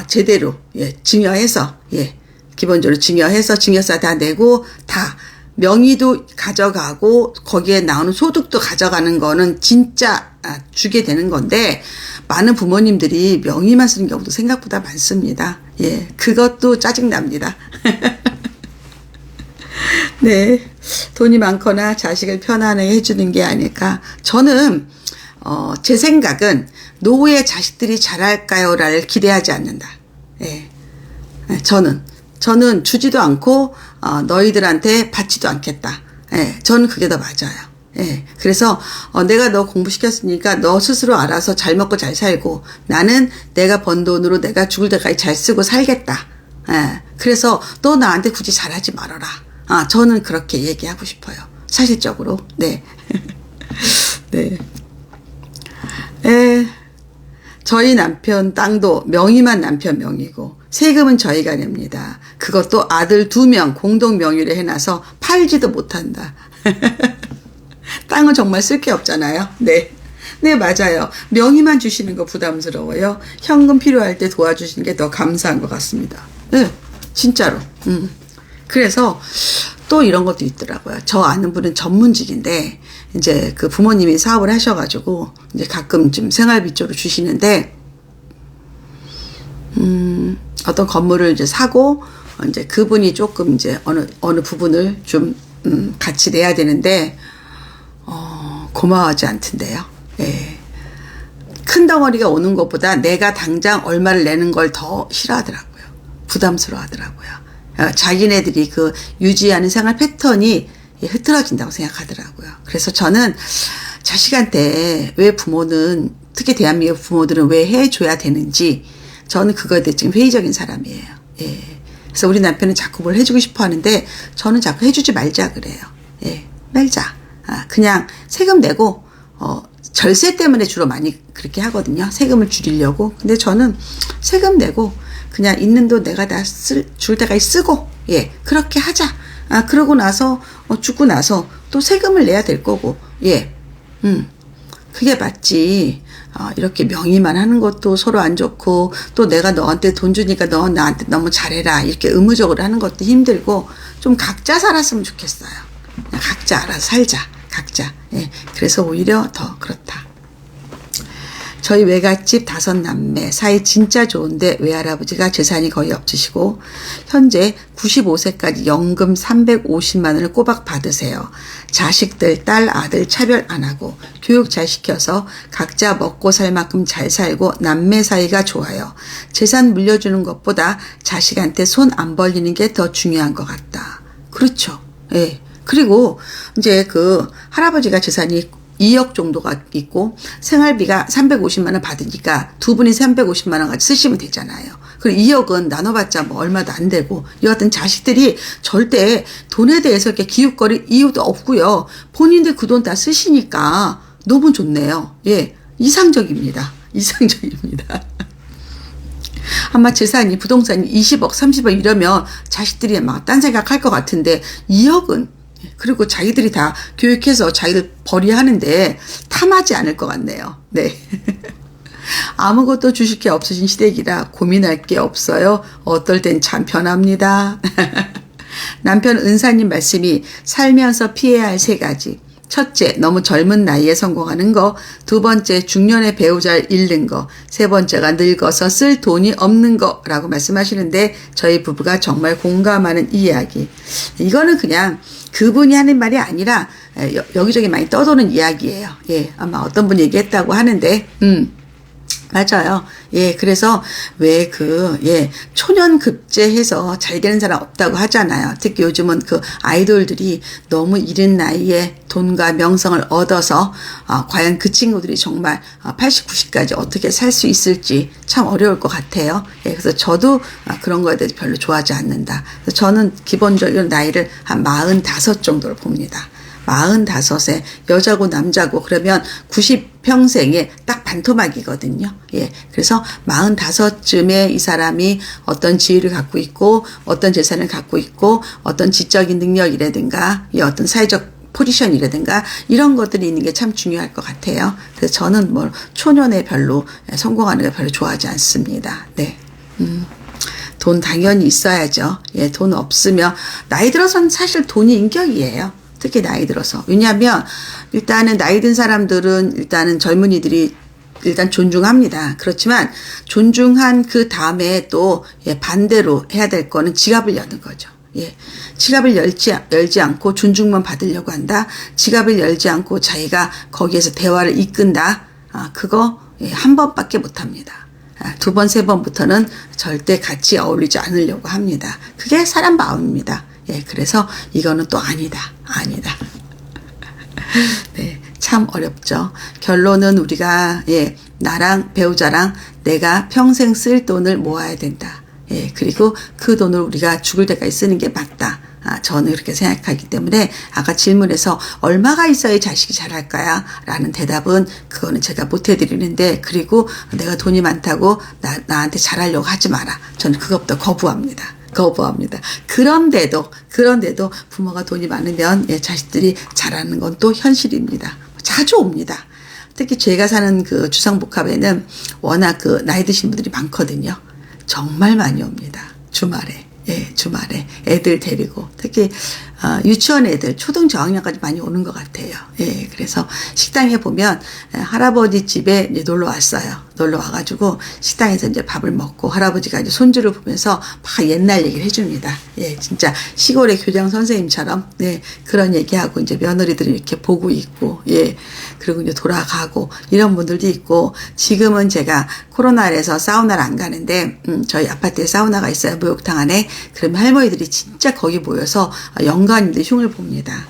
제대로 증여해서 기본적으로 증여해서 증여세 다 내고 다 명의도 가져가고 거기에 나오는 소득도 가져가는 거는 진짜 주게 되는 건데 많은 부모님들이 명의만 쓰는 경우도 생각보다 많습니다. 그것도 짜증납니다. 네, 돈이 많거나 자식을 편안하게 해주는 게 아닐까. 저는 제 생각은 노후에 자식들이 잘할까요를 기대하지 않는다. 저는 주지도 않고 너희들한테 받지도 않겠다. 저는 그게 더 맞아요. 그래서 내가 너 공부시켰으니까 너 스스로 알아서 잘 먹고 잘 살고 나는 내가 번 돈으로 내가 죽을 때까지 잘 쓰고 살겠다. 그래서 너 나한테 굳이 잘하지 말아라. 저는 그렇게 얘기하고 싶어요. 사실적으로. 네. 네. 저희 남편 땅도 명의만 남편 명의고 세금은 저희가 냅니다. 그것도 아들 2명 공동 명의로 해놔서 팔지도 못한다. 땅은 정말 쓸 게 없잖아요. 네. 네, 맞아요. 명의만 주시는 거 부담스러워요. 현금 필요할 때 도와주시는 게 더 감사한 것 같습니다. 네, 진짜로. 그래서 또 이런 것도 있더라고요. 저 아는 분은 전문직인데 이제 그 부모님이 사업을 하셔가지고 이제 가끔 좀 생활비 쪽으로 주시는데 어떤 건물을 이제 사고 이제 그분이 조금 이제 어느 부분을 좀 같이 내야 되는데 고마워하지 않던데요. 큰 덩어리가 오는 것보다 내가 당장 얼마를 내는 걸 더 싫어하더라고요. 부담스러워하더라고요. 자기네들이 그 유지하는 생활 패턴이 흐트러진다고 생각하더라고요. 그래서 저는 자식한테 왜 부모는 특히 대한민국 부모들은 왜 해줘야 되는지 저는 그거에 대해 지금 회의적인 사람이에요. 그래서 우리 남편은 자꾸 뭘 해주고 싶어 하는데 저는 자꾸 해주지 말자 그래요. 말자. 그냥 세금 내고 절세 때문에 주로 많이 그렇게 하거든요. 세금을 줄이려고. 근데 저는 세금 내고 그냥 있는 돈 내가 다 줄 때까지 쓰고 그렇게 하자. 그러고 나서 죽고 나서 또 세금을 내야 될 거고, 예. 그게 맞지. 이렇게 명의만 하는 것도 서로 안 좋고, 또 내가 너한테 돈 주니까 너 나한테 너무 잘해라. 이렇게 의무적으로 하는 것도 힘들고, 좀 각자 살았으면 좋겠어요. 그냥 각자 알아서 살자. 각자. 예. 그래서 오히려 더 그렇다. 저희 외갓집 5남매 사이 진짜 좋은데 외할아버지가 재산이 거의 없으시고 현재 95세까지 연금 350만 원을 꼬박 받으세요. 자식들 딸 아들 차별 안 하고 교육 잘 시켜서 각자 먹고 살 만큼 잘 살고 남매 사이가 좋아요. 재산 물려주는 것보다 자식한테 손 안 벌리는 게 더 중요한 것 같다. 그렇죠. 예. 그리고 이제 그 할아버지가 재산이 2억 정도가 있고 생활비가 350만 원 받으니까 두 분이 350만 원 같이 쓰시면 되잖아요. 그리고 2억은 나눠봤자 뭐 얼마도 안 되고 여하튼 자식들이 절대 돈에 대해서 이렇게 기웃거릴 이유도 없고요. 본인들 그 돈 다 쓰시니까 너무 좋네요. 예, 이상적입니다. 이상적입니다. 아마 재산이 부동산이 20억 30억 이러면 자식들이 막 딴 생각할 것 같은데 2억은 그리고 자기들이 다 교육해서 자기들 벌이하는데 탐하지 않을 것 같네요. 네. 아무것도 주실 게 없으신 시댁이라 고민할 게 없어요. 어떨 땐 참 편합니다. 남편 은사님 말씀이 살면서 피해야 할 3가지. 첫째, 너무 젊은 나이에 성공하는 거. 두 번째, 중년의 배우자를 잃는 거. 세 번째가 늙어서 쓸 돈이 없는 거라고 말씀하시는데 저희 부부가 정말 공감하는 이야기. 이거는 그냥 그분이 하는 말이 아니라 여기저기 많이 떠도는 이야기예요. 예, 아마 어떤 분이 얘기했다고 하는데, 맞아요. 예, 그래서 왜 초년급제해서 잘 되는 사람 없다고 하잖아요. 특히 요즘은 그 아이돌들이 너무 이른 나이에 돈과 명성을 얻어서 과연 그 친구들이 정말 80, 90까지 어떻게 살 수 있을지 참 어려울 것 같아요. 예, 그래서 저도 그런 거에 대해서 별로 좋아하지 않는다. 그래서 저는 기본적으로 나이를 한 45 정도로 봅니다. 45세 여자고 남자고 그러면 90평생에 딱 반토막이거든요. 예. 그래서 45쯤에 이 사람이 어떤 지위를 갖고 있고 어떤 재산을 갖고 있고 어떤 지적인 능력이라든가 어떤 사회적 포지션이라든가 이런 것들이 있는 게 참 중요할 것 같아요. 그래서 저는 뭐 초년에 별로 성공하는 걸 별로 좋아하지 않습니다. 네. 돈 당연히 있어야죠. 예, 돈 없으면 나이 들어서는 사실 돈이 인격이에요. 특히 나이 들어서. 왜냐하면 일단은 나이 든 사람들은 일단은 젊은이들이 일단 존중합니다. 그렇지만 존중한 그 다음에 또 반대로 해야 될 거는 지갑을 여는 거죠. 예. 지갑을 열지 않고 존중만 받으려고 한다. 지갑을 열지 않고 자기가 거기에서 대화를 이끈다. 그거 한 번밖에 못 합니다. 2번, 3번부터는 절대 같이 어울리지 않으려고 합니다. 그게 사람 마음입니다. 예, 그래서 이거는 또 아니다. 네, 참 어렵죠. 결론은 우리가 나랑 배우자랑 내가 평생 쓸 돈을 모아야 된다. 예, 그리고 그 돈을 우리가 죽을 때까지 쓰는 게 맞다. 저는 그렇게 생각하기 때문에 아까 질문에서 얼마가 있어야 자식이 잘할까요? 라는 대답은 그거는 제가 못 해드리는데 그리고 내가 돈이 많다고 나한테 잘하려고 하지 마라. 저는 그것부터 거부합니다. 그런데도 부모가 돈이 많으면 자식들이 잘하는 건 또 현실입니다. 자주 옵니다. 특히 제가 사는 그 주상복합에는 워낙 그 나이 드신 분들이 많거든요. 정말 많이 옵니다. 주말에. 예, 주말에 애들 데리고 특히 유치원 애들 초등 저학년까지 많이 오는 것 같아요. 예, 그래서 식당에 보면 할아버지 집에 이제 놀러 왔어요. 놀러 와가지고 식당에서 이제 밥을 먹고 할아버지가 이제 손주를 보면서 막 옛날 얘기를 해줍니다. 예, 진짜 시골의 교장 선생님처럼 그런 얘기하고 이제 며느리들이 이렇게 보고 있고 그리고 이제 돌아가고 이런 분들도 있고 지금은 제가 코로나에서 사우나를 안 가는데 저희 아파트에 사우나가 있어요. 목욕탕 안에. 그러면 할머니들이 진짜 거기 모여서 연간인데 흉을 봅니다.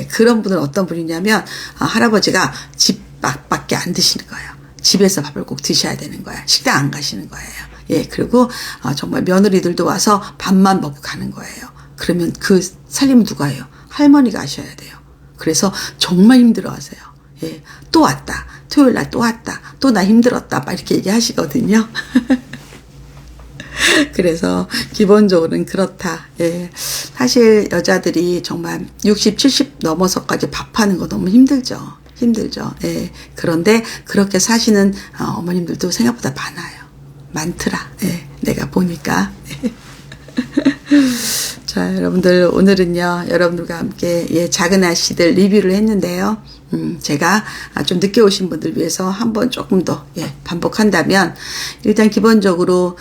그런 분은 어떤 분이냐면 할아버지가 집 밖에 안 드시는 거예요. 집에서 밥을 꼭 드셔야 되는 거예요. 식당 안 가시는 거예요. 그리고 정말 며느리들도 와서 밥만 먹고 가는 거예요. 그러면 그 살림은 누가 해요? 할머니가 하셔야 돼요. 그래서 정말 힘들어하세요. 또 왔다. 토요일 날 또 왔다. 또 나 힘들었다. 막 이렇게 얘기하시거든요. 그래서 기본적으로는 그렇다. 예. 사실 여자들이 정말 60, 70 넘어서까지 밥하는 거 너무 힘들죠. 힘들죠. 예. 그런데 그렇게 사시는 어머님들도 생각보다 많더라. 예. 내가 보니까. 자, 여러분들 오늘은요, 여러분들과 함께 작은 아씨들 리뷰를 했는데요. 제가 좀 늦게 오신 분들 위해서 한번 조금 더 반복한다면, 일단 기본적으로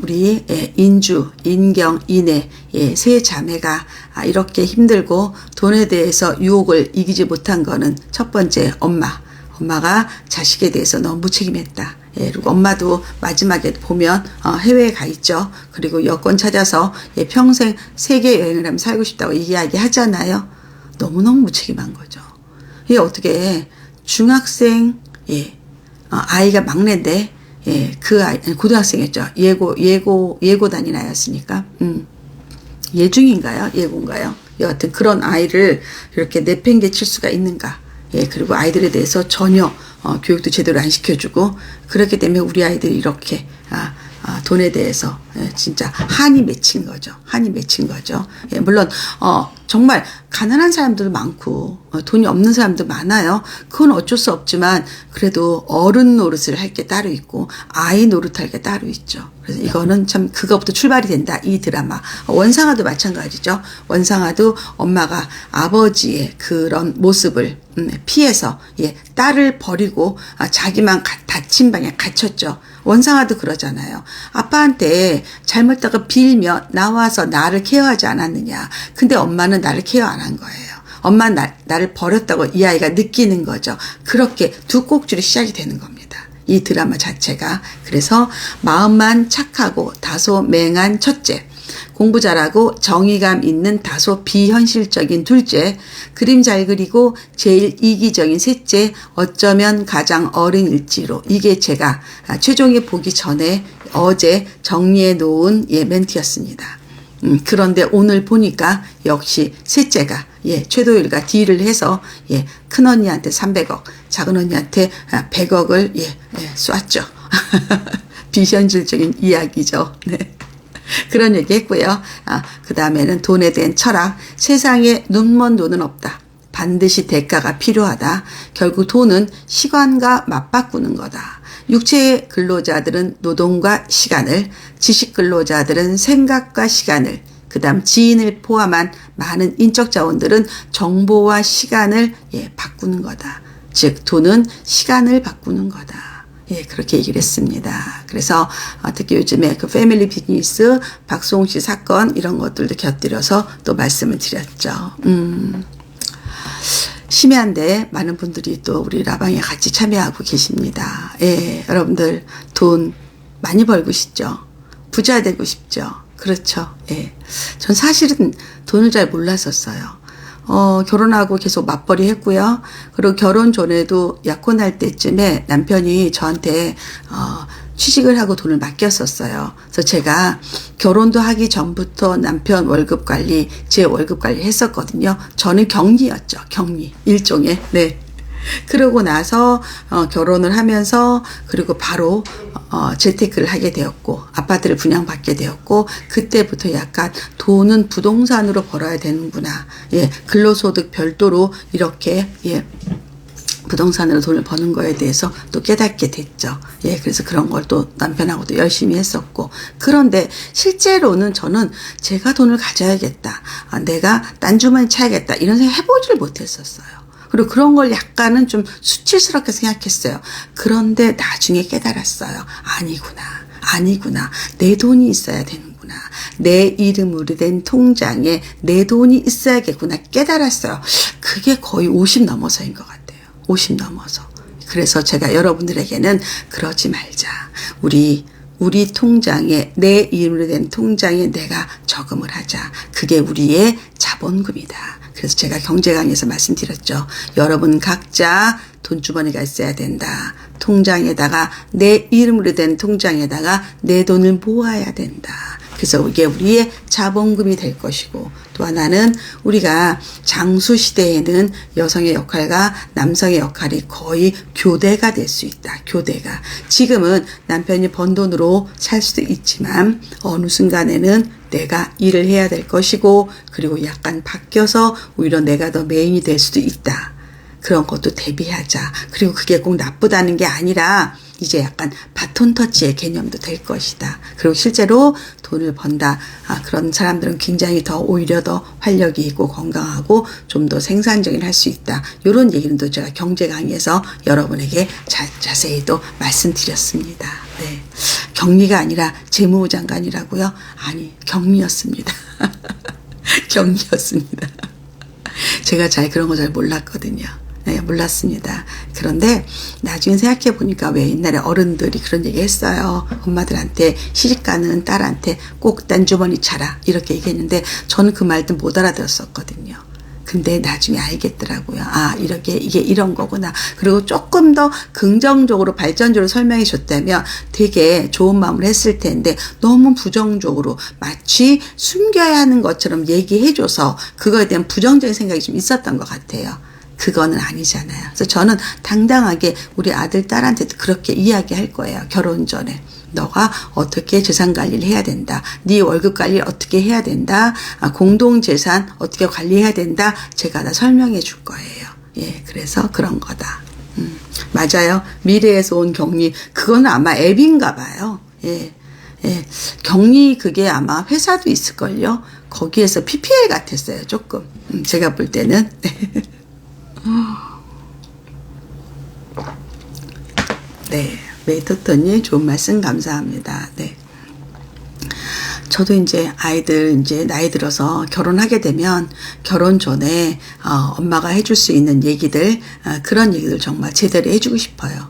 우리 인주, 인경, 인애 세 자매가 이렇게 힘들고 돈에 대해서 유혹을 이기지 못한 거는 첫 번째 엄마가 자식에 대해서 너무 무책임했다. 그리고 엄마도 마지막에 보면 해외에 가 있죠. 그리고 여권 찾아서 평생 세계 여행을 하면 살고 싶다고 이야기 하잖아요. 너무너무 무책임한 거죠. 이게 어떻게 중학생 아이가 막내인데 그 아이 고등학생이었죠. 예고단인 아이였으니까 예중인가요? 예고인가요? 여하튼 그런 아이를 이렇게 내팽개칠 수가 있는가? 그리고 아이들에 대해서 전혀 교육도 제대로 안 시켜주고, 그렇기 때문에 우리 아이들이 이렇게 돈에 대해서 진짜 한이 맺힌 거죠. 물론 정말 가난한 사람들도 많고 돈이 없는 사람도 많아요. 그건 어쩔 수 없지만 그래도 어른 노릇을 할 게 따로 있고 아이 노릇할 게 따로 있죠. 그래서 이거는 참 그거부터 출발이 된다. 이 드라마. 원상아도 마찬가지죠. 원상아도 엄마가 아버지의 그런 모습을 피해서 딸을 버리고 자기만 닫힌 방에 갇혔죠. 원상아도 그러잖아요. 아빠한테 잘못다가 빌며 나와서 나를 케어하지 않았느냐. 근데 엄마는 나를 케어 안 한 거예요. 엄마는 나를 버렸다고 이 아이가 느끼는 거죠. 그렇게 두 꼭지로 시작이 되는 겁니다. 이 드라마 자체가. 그래서 마음만 착하고 다소 맹한 첫째, 공부 잘하고 정의감 있는 다소 비현실적인 둘째, 그림 잘 그리고 제일 이기적인 셋째, 어쩌면 가장 어른일지로. 이게 제가 최종에 보기 전에 어제 정리해 놓은 멘트였습니다. 그런데 오늘 보니까 역시 셋째가 최도일과 딜을 해서 큰언니한테 300억, 작은언니한테 100억을 쐈죠. 비현실적인 이야기죠. 네. 그런 얘기 했고요. 그 다음에는 돈에 대한 철학. 세상에 눈먼 돈은 없다. 반드시 대가가 필요하다. 결국 돈은 시간과 맞바꾸는 거다. 육체 근로자들은 노동과 시간을, 지식 근로자들은 생각과 시간을, 그 다음 지인을 포함한 많은 인적 자원들은 정보와 시간을 바꾸는 거다. 즉 돈은 시간을 바꾸는 거다. 그렇게 얘기를 했습니다. 그래서 특히 요즘에 그 패밀리 비즈니스, 박수홍 씨 사건 이런 것들도 곁들여서 또 말씀을 드렸죠. 심야인데 많은 분들이 또 우리 라방에 같이 참여하고 계십니다. 여러분들 돈 많이 벌고 싶죠? 부자 되고 싶죠? 그렇죠. 전 사실은 돈을 잘 몰랐었어요. 결혼하고 계속 맞벌이 했고요. 그리고 결혼 전에도 약혼할 때쯤에 남편이 저한테 취직을 하고 돈을 맡겼었어요. 그래서 제가 결혼도 하기 전부터 남편 월급 관리, 제 월급 관리 했었거든요. 저는 격리였죠. 격리. 일종의. 네. 그러고 나서 결혼을 하면서 그리고 바로 재테크를 하게 되었고 아파트를 분양받게 되었고 그때부터 약간 돈은 부동산으로 벌어야 되는구나. 근로소득 별도로 이렇게 부동산으로 돈을 버는 거에 대해서 또 깨닫게 됐죠. 그래서 그런 걸 또 남편하고도 열심히 했었고. 그런데 실제로는 저는 제가 돈을 가져야겠다. 내가 딴 주머니 차야겠다. 이런 생각 해보질 못했었어요. 그리고 그런 걸 약간은 좀 수치스럽게 생각했어요. 그런데 나중에 깨달았어요. 아니구나. 내 돈이 있어야 되는구나. 내 이름으로 된 통장에 내 돈이 있어야겠구나 깨달았어요. 그게 거의 50 넘어서인 것 같아요. 50 넘어서. 그래서 제가 여러분들에게는 그러지 말자. 우리 통장에 내 이름으로 된 통장에 내가 저금을 하자. 그게 우리의 자본금이다. 그래서 제가 경제 강의에서 말씀드렸죠. 여러분 각자 돈주머니가 있어야 된다. 통장에다가 내 이름으로 된 통장에다가 내 돈을 모아야 된다. 그래서 이게 우리의 자본금이 될 것이고, 또 하나는 우리가 장수 시대에는 여성의 역할과 남성의 역할이 거의 교대가 될 수 있다. 교대가. 지금은 남편이 번 돈으로 살 수도 있지만 어느 순간에는 내가 일을 해야 될 것이고, 그리고 약간 바뀌어서 오히려 내가 더 메인이 될 수도 있다. 그런 것도 대비하자. 그리고 그게 꼭 나쁘다는 게 아니라 이제 약간 바톤 터치의 개념도 될 것이다. 그리고 실제로 돈을 번다. 그런 사람들은 굉장히 더 오히려 더 활력이 있고 건강하고 좀 더 생산적인 할 수 있다. 이런 얘기는 또 제가 경제 강의에서 여러분에게 자세히 또 말씀드렸습니다. 네. 격리가 아니라 재무부 장관이라고요? 아니, 격리였습니다. 격리였습니다. 제가 그런 거 잘 몰랐거든요. 네, 몰랐습니다. 그런데 나중에 생각해 보니까 왜 옛날에 어른들이 그런 얘기 했어요. 엄마들한테 시집가는 딸한테 꼭 딴주머니 차라 이렇게 얘기했는데 저는 그 말도 못 알아들었었거든요. 근데 나중에 알겠더라고요. 이렇게 이게 이런 거구나. 그리고 조금 더 긍정적으로 발전적으로 설명해 줬다면 되게 좋은 마음을 했을 텐데 너무 부정적으로 마치 숨겨야 하는 것처럼 얘기해 줘서 그거에 대한 부정적인 생각이 좀 있었던 것 같아요. 그거는 아니잖아요. 그래서 저는 당당하게 우리 아들, 딸한테도 그렇게 이야기할 거예요. 결혼 전에. 너가 어떻게 재산 관리를 해야 된다. 네 월급 관리를 어떻게 해야 된다. 공동재산 어떻게 관리해야 된다. 제가 다 설명해 줄 거예요. 예, 그래서 그런 거다. 맞아요. 미래에서 온 격리. 그거는 아마 앱인가 봐요. 예. 예. 격리 그게 아마 회사도 있을걸요. 거기에서 PPL 같았어요. 조금. 제가 볼 때는. 네. 메이토토님 좋은 말씀 감사합니다. 네. 저도 이제 아이들 이제 나이 들어서 결혼하게 되면 결혼 전에 엄마가 해줄 수 있는 얘기들 그런 얘기들 정말 제대로 해주고 싶어요.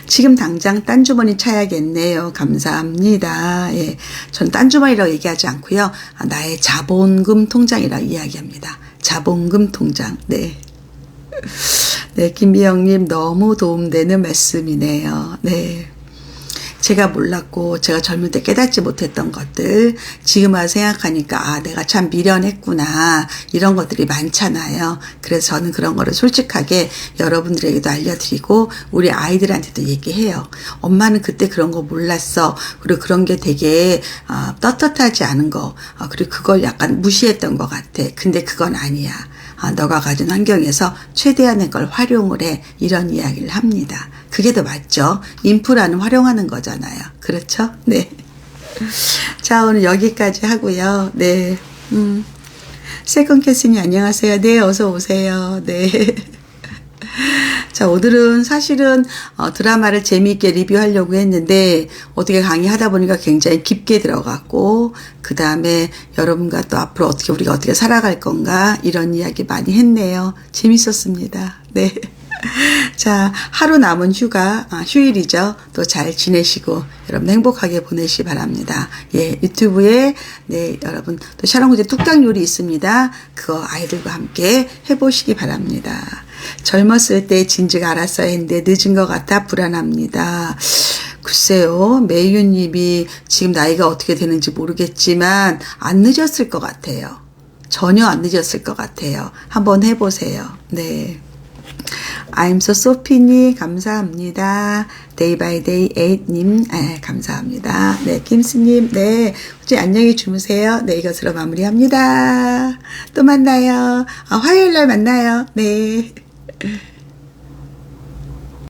지금 당장 딴주머니 차야겠네요. 감사합니다. 예, 전 딴주머니라고 얘기하지 않고요. 나의 자본금 통장이라고 이야기합니다. 자본금 통장. 네. 네, 김미영님 너무 도움되는 말씀이네요. 네. 제가 몰랐고 제가 젊을 때 깨닫지 못했던 것들 지금 와서 생각하니까 내가 참 미련했구나 이런 것들이 많잖아요. 그래서 저는 그런 거를 솔직하게 여러분들에게도 알려드리고 우리 아이들한테도 얘기해요. 엄마는 그때 그런 거 몰랐어. 그리고 그런 게 되게 떳떳하지 않은 거 그리고 그걸 약간 무시했던 것 같아. 근데 그건 아니야. 너가 가진 환경에서 최대한의 걸 활용을 해. 이런 이야기를 합니다. 그게 더 맞죠? 인프라는 활용하는 거잖아요. 그렇죠? 네. 자, 오늘 여기까지 하고요. 네. 세컨캐스님 안녕하세요. 네, 어서 오세요. 네. 자, 오늘은 사실은 드라마를 재미있게 리뷰하려고 했는데 어떻게 강의하다 보니까 굉장히 깊게 들어갔고 그 다음에 여러분과 또 앞으로 우리가 어떻게 살아갈 건가 이런 이야기 많이 했네요. 재밌었습니다. 네. 자, 하루 남은 휴일이죠. 또 잘 지내시고 여러분 행복하게 보내시기 바랍니다. 예, 유튜브에 네, 여러분 또 샤론구제 뚝딱 요리 있습니다. 그거 아이들과 함께 해보시기 바랍니다. 젊었을 때 진즉 알았어야 했는데 늦은 것 같아 불안합니다. 글쎄요, 매유님이 지금 나이가 어떻게 되는지 모르겠지만 안 늦었을 것 같아요. 전혀 안 늦었을 것 같아요. 한번 해보세요. 네. I'm so Sophie님 감사합니다. Day by Day 8님 감사합니다. 네, 김스님 네, 혹시 안녕히 주무세요. 네, 이것으로 마무리합니다. 또 만나요. 화요일날 만나요. 네.